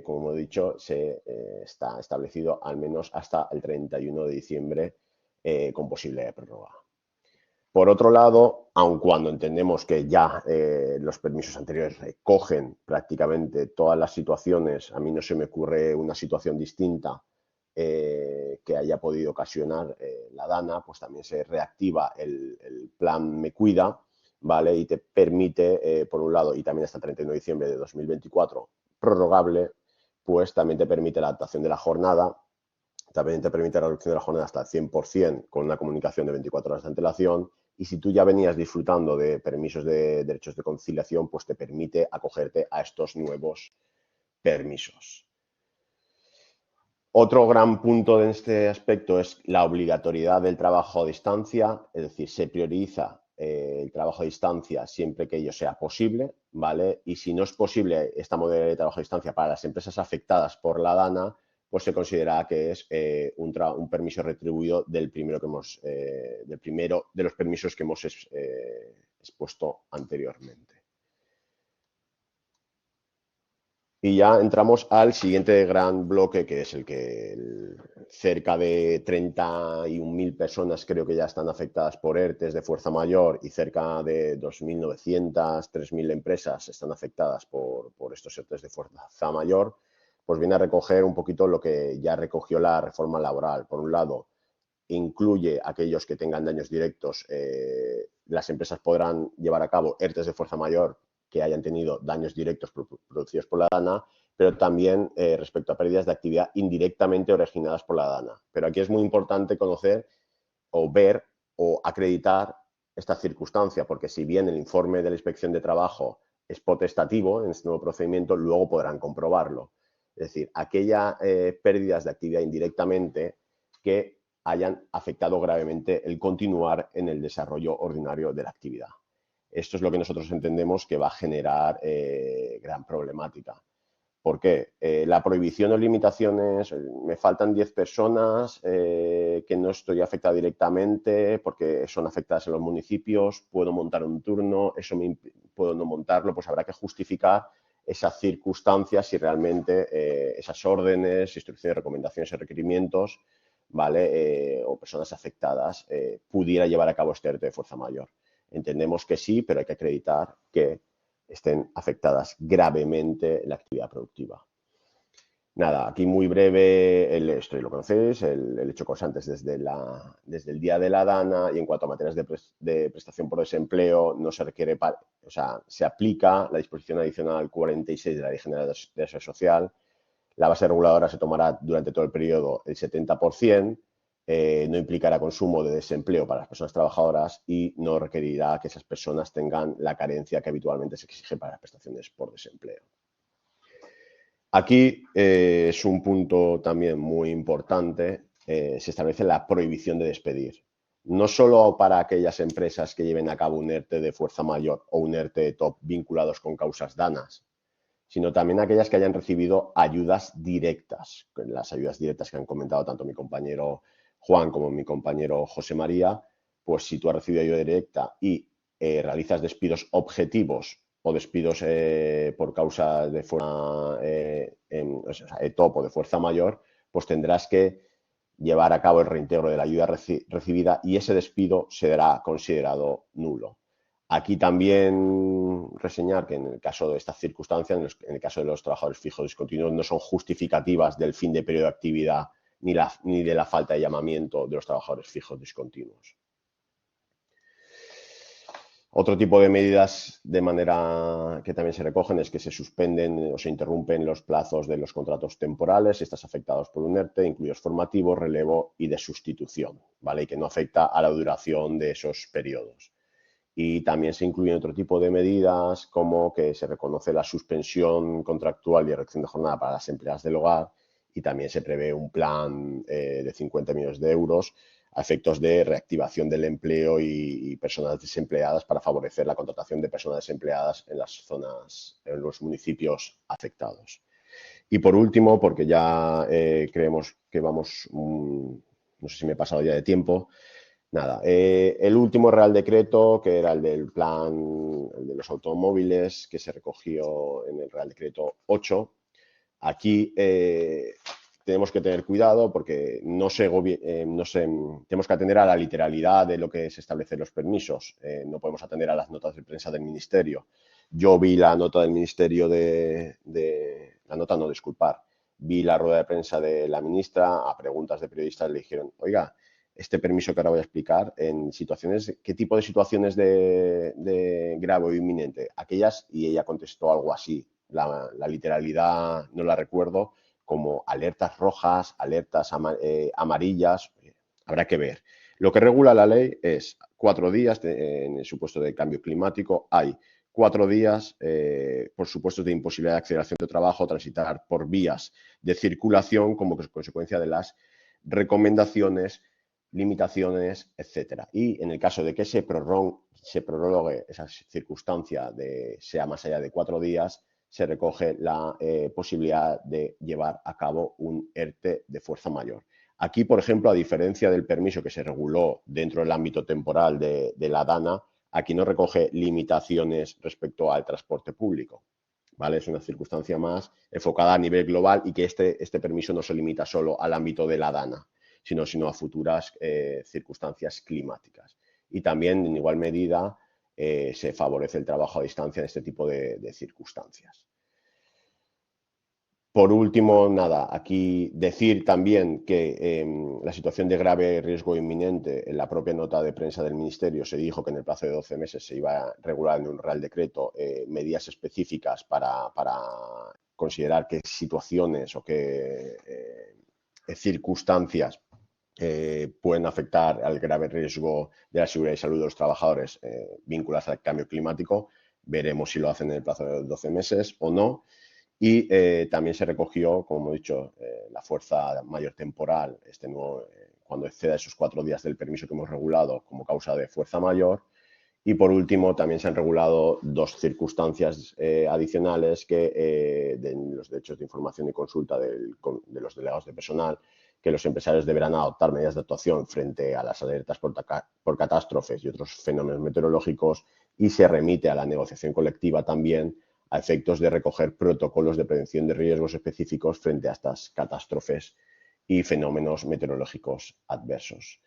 como he dicho, está establecido al menos hasta el 31 de diciembre con posibilidad de prórroga. Por otro lado, aun cuando entendemos que ya los permisos anteriores recogen prácticamente todas las situaciones, a mí no se me ocurre una situación distinta que haya podido ocasionar la DANA, pues también se reactiva el plan Me Cuida, ¿vale? Y te permite, por un lado, y también hasta el 31 de diciembre de 2024, prorrogable, pues también te permite la adaptación de la jornada, también te permite la reducción de la jornada hasta el 100% con una comunicación de 24 horas de antelación. Y si tú ya venías disfrutando de permisos de derechos de conciliación, pues te permite acogerte a estos nuevos permisos. Otro gran punto en este aspecto es la obligatoriedad del trabajo a distancia, es decir, se prioriza el trabajo a distancia siempre que ello sea posible, ¿vale? Y si no es posible esta modalidad de trabajo a distancia para las empresas afectadas por la DANA, pues se considera que es un permiso retribuido del primero de los permisos que hemos expuesto anteriormente. Y ya entramos al siguiente gran bloque, que es el que cerca de 31.000 personas creo que ya están afectadas por ERTEs de fuerza mayor y cerca de 2.900, 3.000 empresas están afectadas por estos ERTEs de fuerza mayor, pues viene a recoger un poquito lo que ya recogió la reforma laboral. Por un lado, incluye aquellos que tengan daños directos, las empresas podrán llevar a cabo ERTEs de fuerza mayor que hayan tenido daños directos producidos por la DANA, pero también respecto a pérdidas de actividad indirectamente originadas por la DANA. Pero aquí es muy importante conocer o ver o acreditar esta circunstancia, porque si bien el informe de la Inspección de Trabajo es potestativo en este nuevo procedimiento, luego podrán comprobarlo. Es decir, aquellas pérdidas de actividad indirectamente que hayan afectado gravemente el continuar en el desarrollo ordinario de la actividad. Esto es lo que nosotros entendemos que va a generar gran problemática. ¿Por qué? La prohibición o limitaciones, me faltan 10 personas que no estoy afectada directamente porque son afectadas en los municipios, puedo montar un turno, eso puedo no montarlo, pues habrá que justificar esas circunstancias si realmente esas órdenes, instrucciones, recomendaciones y requerimientos, ¿vale? O personas afectadas pudiera llevar a cabo este ERTE de fuerza mayor. Entendemos que sí, pero hay que acreditar que estén afectadas gravemente en la actividad productiva. Nada, aquí muy breve, esto lo conocéis, el hecho causante es desde el día de la DANA, y en cuanto a materias de prestación por desempleo, no se requiere, o sea, se aplica la disposición adicional 46 de la Ley General de la Seguridad Social. La base reguladora se tomará durante todo el periodo el 70%, no implicará consumo de desempleo para las personas trabajadoras y no requerirá que esas personas tengan la carencia que habitualmente se exige para las prestaciones por desempleo. Aquí es un punto también muy importante, se establece la prohibición de despedir. No solo para aquellas empresas que lleven a cabo un ERTE de fuerza mayor o un ERTE de top vinculados con causas danas, sino también aquellas que hayan recibido ayudas directas. Las ayudas directas que han comentado tanto mi compañero Juan como mi compañero José María, pues si tú has recibido ayuda directa y realizas despidos objetivos o despidos por causa de fuerza ETOP o de fuerza mayor, pues tendrás que llevar a cabo el reintegro de la ayuda recibida y ese despido será considerado nulo. Aquí también reseñar que en el caso de estas circunstancias, en el caso de los trabajadores fijos discontinuos, no son justificativas del fin de periodo de actividad ni de la falta de llamamiento de los trabajadores fijos discontinuos. Otro tipo de medidas de manera que también se recogen es que se suspenden o se interrumpen los plazos de los contratos temporales si estás afectados por un ERTE, incluidos formativos, relevo y de sustitución, ¿vale? Y que no afecta a la duración de esos periodos. Y también se incluyen otro tipo de medidas como que se reconoce la suspensión contractual y reducción de jornada para las empleadas del hogar y también se prevé un plan de 50 millones de euros a efectos de reactivación del empleo y personas desempleadas para favorecer la contratación de personas desempleadas en las zonas, en los municipios afectados. Y por último, porque ya creemos que vamos, no sé si me he pasado ya de tiempo, nada, el último Real Decreto, que era el del plan, el de los automóviles, que se recogió en el Real Decreto 8, aquí tenemos que tener cuidado porque tenemos que atender a la literalidad de lo que se establece en los permisos. No podemos atender a las notas de prensa del Ministerio. Yo vi la nota del Ministerio vi la rueda de prensa de la ministra, a preguntas de periodistas le dijeron, oiga, este permiso que ahora voy a explicar, en situaciones, ¿qué tipo de situaciones de grave o inminente? Aquellas, y ella contestó algo así, la literalidad no la recuerdo, como alertas rojas, alertas amarillas, habrá que ver. Lo que regula la ley es 4 días en el supuesto de cambio climático, hay 4 días por supuestos de imposibilidad de acceder al centro de trabajo, transitar por vías de circulación como consecuencia de las recomendaciones, limitaciones, etcétera. Y en el caso de que se prorrogue esa circunstancia sea más allá de 4 días, se recoge la posibilidad de llevar a cabo un ERTE de fuerza mayor. Aquí, por ejemplo, a diferencia del permiso que se reguló dentro del ámbito temporal de la DANA, aquí no recoge limitaciones respecto al transporte público, ¿vale? Es una circunstancia más enfocada a nivel global y que este permiso no se limita solo al ámbito de la DANA, sino a futuras circunstancias climáticas. Y también, en igual medida, se favorece el trabajo a distancia en este tipo de circunstancias. Por último, nada, aquí decir también que la situación de grave riesgo inminente, en la propia nota de prensa del Ministerio se dijo que en el plazo de 12 meses se iba a regular en un Real Decreto medidas específicas para considerar qué situaciones o qué circunstancias pueden afectar al grave riesgo de la seguridad y salud de los trabajadores vinculadas al cambio climático. Veremos si lo hacen en el plazo de 12 meses o no. Y también se recogió, como he dicho, la fuerza mayor temporal, cuando exceda esos 4 días del permiso que hemos regulado como causa de fuerza mayor. Y por último, también se han regulado 2 circunstancias adicionales que de los derechos de información y consulta de los delegados de personal, que los empresarios deberán adoptar medidas de actuación frente a las alertas por catástrofes y otros fenómenos meteorológicos, y se remite a la negociación colectiva también a efectos de recoger protocolos de prevención de riesgos específicos frente a estas catástrofes y fenómenos meteorológicos adversos.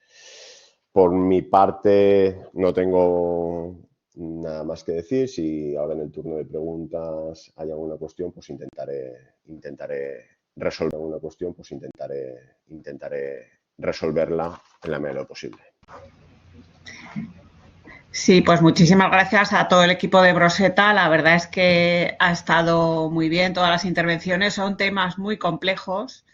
Por mi parte, no tengo nada más que decir. Si ahora en el turno de preguntas hay alguna cuestión, pues intentaré resolverla en la medida de lo posible. Sí, pues muchísimas gracias a todo el equipo de Broseta. La verdad es que ha estado muy bien todas las intervenciones. Son temas muy complejos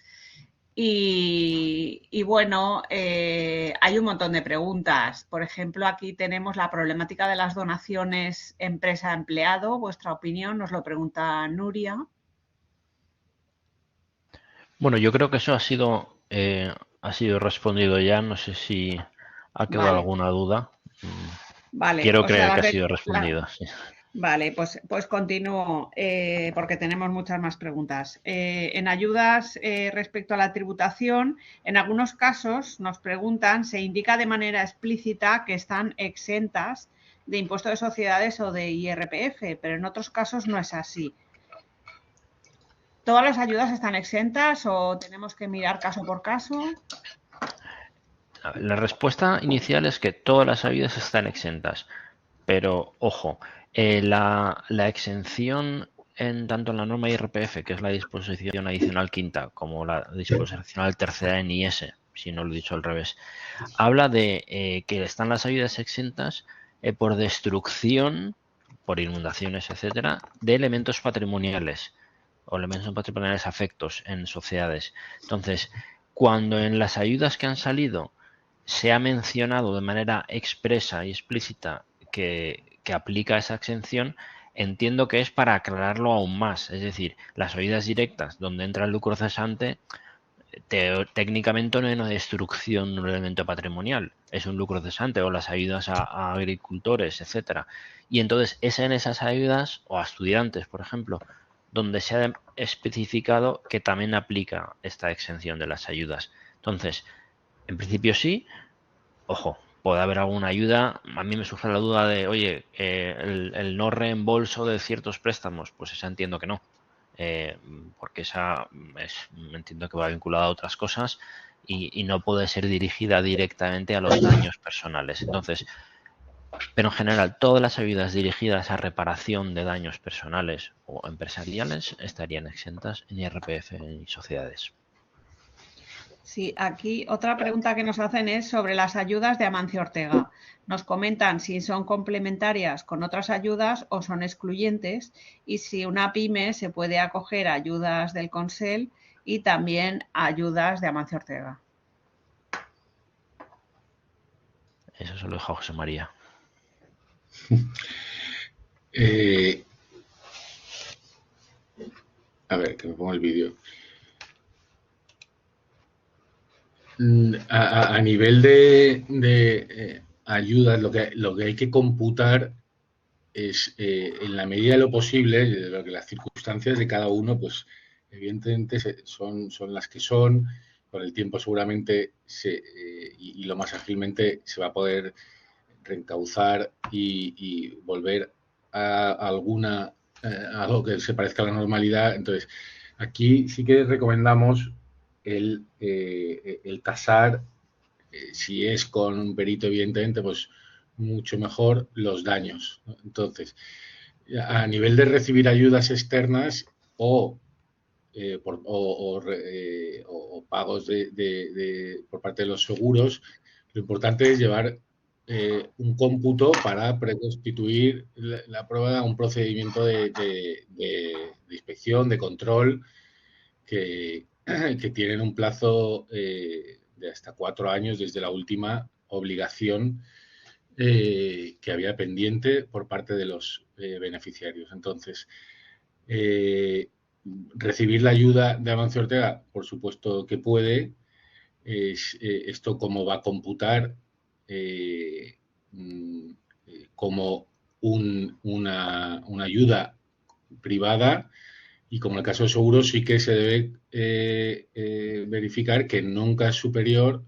y bueno, hay un montón de preguntas. Por ejemplo, aquí tenemos la problemática de las donaciones empresa-empleado. Vuestra opinión, nos lo pregunta Nuria. Bueno, yo creo que eso ha sido respondido ya. No sé si ha quedado Vale, alguna duda. vale. Quiero O sea, creer que ha sido respondido. Sí. Vale, pues continúo porque tenemos muchas más preguntas. En ayudas respecto a la tributación, en algunos casos nos preguntan, se indica de manera explícita que están exentas de impuesto de sociedades o de IRPF, pero en otros casos no es así. ¿Todas las ayudas están exentas o tenemos que mirar caso por caso? La respuesta inicial es que todas las ayudas están exentas, pero ojo, la exención tanto en la norma IRPF, que es la disposición adicional quinta, como la disposición adicional tercera en IS, si no lo he dicho al revés, habla de que están las ayudas exentas por destrucción, por inundaciones, etcétera, de elementos patrimoniales o elementos patrimoniales afectos en sociedades. Entonces, cuando en las ayudas que han salido se ha mencionado de manera expresa y explícita que aplica esa exención, entiendo que es para aclararlo aún más. Es decir, las ayudas directas donde entra el lucro cesante, técnicamente no hay una destrucción de un elemento patrimonial, es un lucro cesante, o las ayudas a agricultores, etcétera. Y entonces es en esas ayudas, o a estudiantes, por ejemplo, donde se ha especificado que también aplica esta exención de las ayudas. Entonces, en principio sí. Ojo, puede haber alguna ayuda. A mí me surge la duda de, oye, el no reembolso de ciertos préstamos, pues esa entiendo que no. Porque esa entiendo que va vinculada a otras cosas y no puede ser dirigida directamente a los daños personales. Entonces, pero en general, todas las ayudas dirigidas a reparación de daños personales o empresariales estarían exentas en IRPF y sociedades. Sí, aquí otra pregunta que nos hacen es sobre las ayudas de Amancio Ortega. Nos comentan si son complementarias con otras ayudas o son excluyentes y si una pyme se puede acoger a ayudas del Consell y también a ayudas de Amancio Ortega. Eso se lo dejo a José María. A ver, que me pongo el vídeo. A nivel de ayudas, lo que hay que computar es, en la medida de lo posible, de lo que las circunstancias de cada uno, pues evidentemente son las que son. Con el tiempo seguramente y lo más ágilmente se va a poder reencauzar y volver a algo que se parezca a la normalidad. Entonces, aquí sí que recomendamos el tasar, si es con un perito, evidentemente, pues mucho mejor los daños, ¿no? Entonces, a nivel de recibir ayudas externas o pagos por parte de los seguros, lo importante es llevar un cómputo para preconstituir la prueba a un procedimiento de inspección, de control, que tienen un plazo de hasta 4 años desde la última obligación que había pendiente por parte de los beneficiarios. Entonces, recibir la ayuda de Amancio Ortega, por supuesto que puede. Esto cómo va a computar como una ayuda privada, y como en el caso de seguros sí que se debe verificar que nunca es superior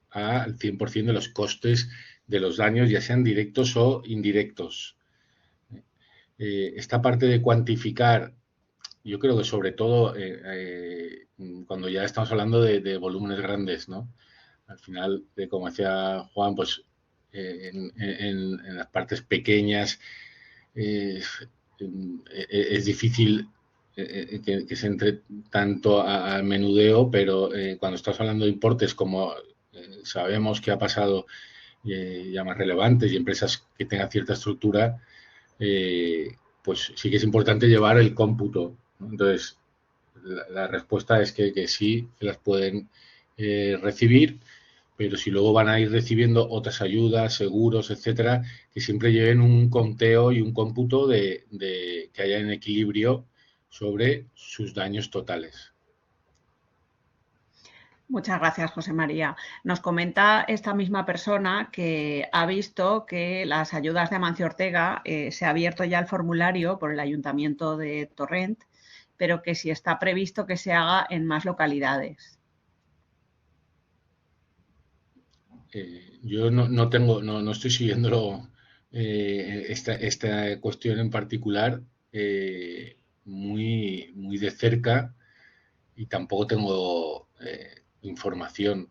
al 100% de los costes de los daños, ya sean directos o indirectos. esta parte de cuantificar, yo creo que sobre todo cuando ya estamos hablando de volúmenes grandes, ¿no? Al final, como decía Juan, pues en las partes pequeñas es difícil que se entre tanto al menudeo, pero cuando estás hablando de importes como sabemos que ha pasado ya más relevantes y empresas que tengan cierta estructura, pues sí que es importante llevar el cómputo, ¿no? Entonces, la respuesta es que sí, que las pueden recibir, pero si luego van a ir recibiendo otras ayudas, seguros, etcétera, que siempre lleven un conteo y un cómputo de que haya en equilibrio sobre sus daños totales. Muchas gracias, José María. Nos comenta esta misma persona que ha visto que las ayudas de Amancio Ortega se ha abierto ya el formulario por el Ayuntamiento de Torrent, pero que si está previsto que se haga en más localidades. Yo no estoy siguiéndolo esta cuestión en particular muy de cerca y tampoco tengo información.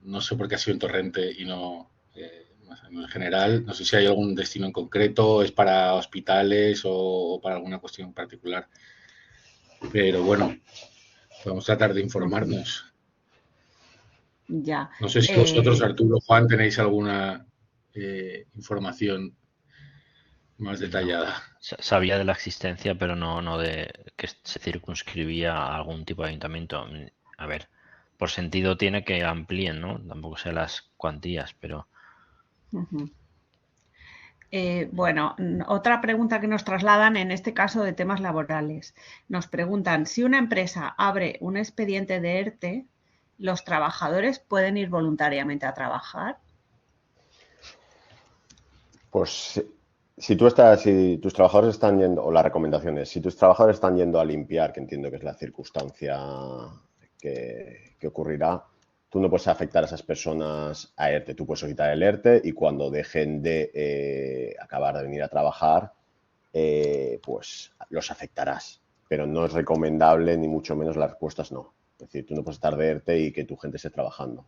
No sé por qué ha sido en Torrente y no en general. No sé si hay algún destino en concreto, es para hospitales o para alguna cuestión en particular. Pero bueno, vamos a tratar de informarnos. Ya. No sé si vosotros, Arturo, Juan, tenéis alguna información más detallada. No. Sabía de la existencia, pero no de que se circunscribía a algún tipo de ayuntamiento. A ver, por sentido tiene que amplíen, ¿no? Tampoco sé las cuantías, pero... Bueno, otra pregunta que nos trasladan en este caso de temas laborales. Nos preguntan, si una empresa abre un expediente de ERTE, ¿los trabajadores pueden ir voluntariamente a trabajar? Pues si tus trabajadores están yendo, o las recomendaciones, si tus trabajadores están yendo a limpiar, que entiendo que es la circunstancia que ocurrirá, tú no puedes afectar a esas personas a ERTE. Tú puedes solicitar el ERTE y cuando dejen de acabar de venir a trabajar, pues los afectarás. Pero no es recomendable, ni mucho menos las respuestas no. Es decir, tú no puedes estar de ERTE y que tu gente esté trabajando.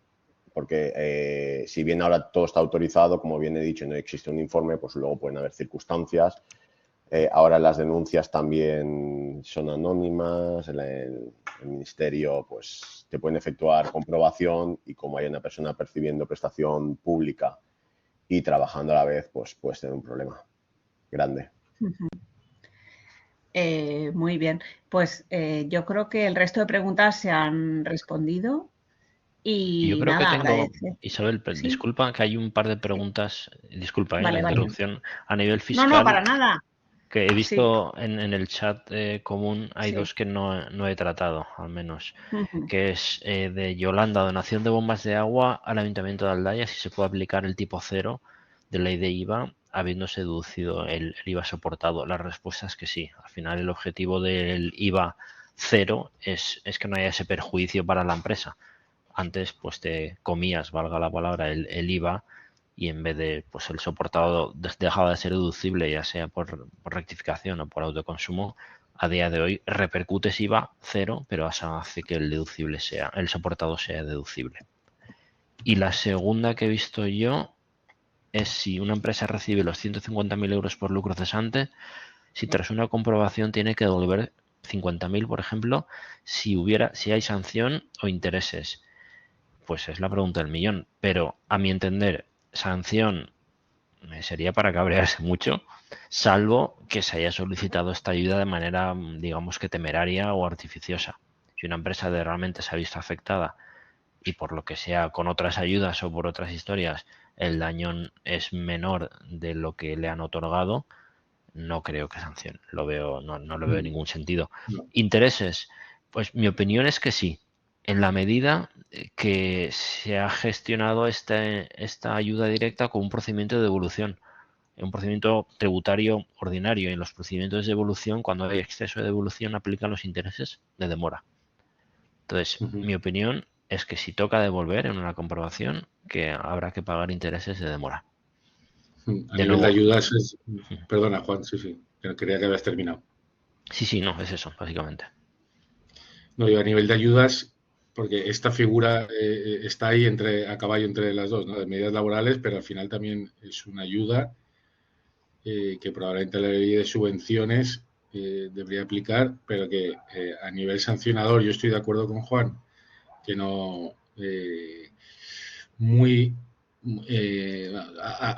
Porque si bien ahora todo está autorizado, como bien he dicho, no existe un informe, pues luego pueden haber circunstancias. Ahora las denuncias también son anónimas, el ministerio pues te pueden efectuar comprobación y como hay una persona percibiendo prestación pública y trabajando a la vez, pues puedes tener un problema grande. Muy bien, pues yo creo que el resto de preguntas se han respondido. Y yo creo nada, que tengo, agradecer. Isabel, ¿Sí? Disculpa que hay un par de preguntas, disculpa Vale, la vale. interrupción, a nivel No, fiscal, para nada. que he Sí, visto en el chat común, hay sí. dos que no he tratado, al menos, que es de Yolanda, donación de bombas de agua al Ayuntamiento de Aldaya, si se puede aplicar el tipo 0 de ley de IVA, habiéndose deducido el IVA soportado. La respuesta es que sí. Al final el objetivo del IVA 0 es que no haya ese perjuicio para la empresa. Antes pues te comías, valga la palabra, el IVA y en vez de pues el soportado dejaba de ser deducible, ya sea por rectificación o por autoconsumo, a día de hoy repercutes IVA 0, pero eso hace que el soportado sea deducible. Y la segunda que he visto yo es si una empresa recibe los 150.000 euros por lucro cesante, si tras una comprobación tiene que devolver 50.000, por ejemplo, si hay sanción o intereses. Pues es la pregunta del millón, pero a mi entender, sanción sería para cabrearse mucho, salvo que se haya solicitado esta ayuda de manera, digamos que temeraria o artificiosa. Si una empresa realmente se ha visto afectada y por lo que sea con otras ayudas o por otras historias el daño es menor de lo que le han otorgado, no creo que sancione. No lo veo en ningún sentido. ¿Intereses? Pues mi opinión es que sí. En la medida que se ha gestionado esta ayuda directa con un procedimiento de devolución, un procedimiento tributario ordinario. En los procedimientos de devolución, cuando hay exceso de devolución, aplican los intereses de demora. Entonces, mi opinión es que si toca devolver en una comprobación, que habrá que pagar intereses de demora. A nivel de ayudas Perdona, Juan, sí. Creía que habías terminado. Sí, no, es eso, básicamente. No, yo a nivel de ayudas, porque esta figura está ahí a caballo entre las dos, ¿no? De medidas laborales, pero al final también es una ayuda que probablemente la ley de subvenciones debería aplicar, pero que a nivel sancionador yo estoy de acuerdo con Juan, que no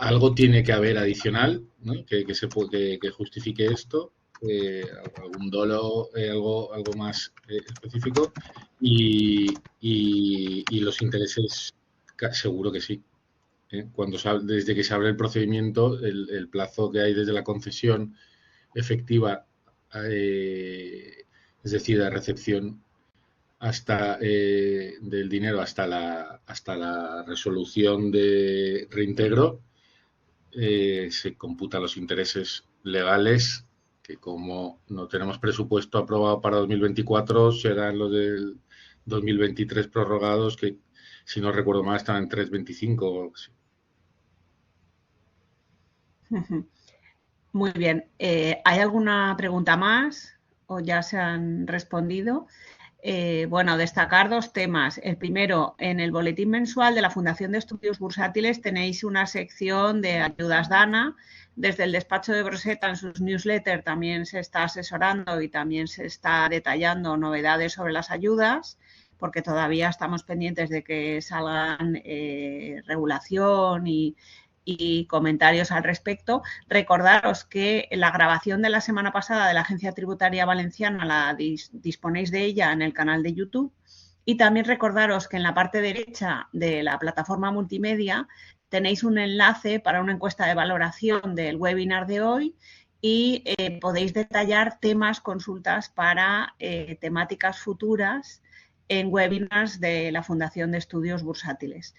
algo tiene que haber adicional, ¿no? que justifique esto, algún dolo, algo más específico y los intereses seguro que sí. Desde que se abre el procedimiento, el plazo que hay desde la concesión efectiva, es decir, la recepción hasta del dinero hasta la resolución de reintegro, se computan los intereses legales, que como no tenemos presupuesto aprobado para 2024, serán los del 2023 prorrogados, que si no recuerdo mal están en 3,25 o algo así. Muy bien. ¿Hay alguna pregunta más o ya se han respondido? Bueno, destacar dos temas. El primero, en el boletín mensual de la Fundación de Estudios Bursátiles tenéis una sección de ayudas DANA. Desde el despacho de Broseta en sus newsletters también se está asesorando y también se está detallando novedades sobre las ayudas, porque todavía estamos pendientes de que salgan regulación y comentarios al respecto. Recordaros que la grabación de la semana pasada de la Agencia Tributaria Valenciana la disponéis de ella en el canal de YouTube, y también recordaros que en la parte derecha de la plataforma multimedia tenéis un enlace para una encuesta de valoración del webinar de hoy y podéis detallar temas, consultas para temáticas futuras en webinars de la Fundación de Estudios Bursátiles.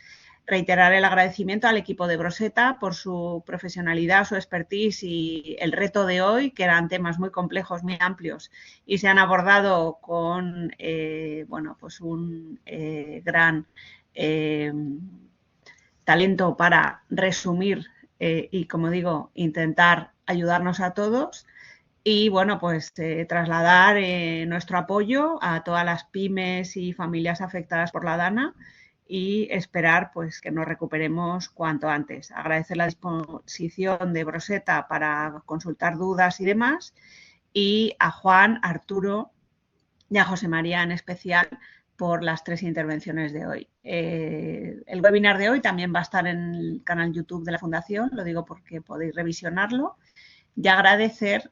Reiterar el agradecimiento al equipo de Broseta por su profesionalidad, su expertise y el reto de hoy, que eran temas muy complejos, muy amplios, y se han abordado con pues un gran talento para resumir y, como digo, intentar ayudarnos a todos. Y bueno, pues trasladar nuestro apoyo a todas las pymes y familias afectadas por la DANA y esperar pues que nos recuperemos cuanto antes. Agradecer la disposición de Broseta para consultar dudas y demás, y a Juan, Arturo y a José María en especial por las 3 intervenciones de hoy. El webinar de hoy también va a estar en el canal YouTube de la Fundación, lo digo porque podéis revisionarlo, y agradecer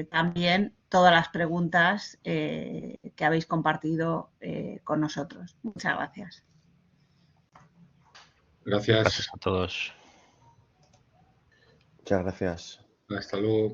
también todas las preguntas que habéis compartido con nosotros. Muchas gracias. Gracias. Gracias a todos. Muchas gracias. Hasta luego.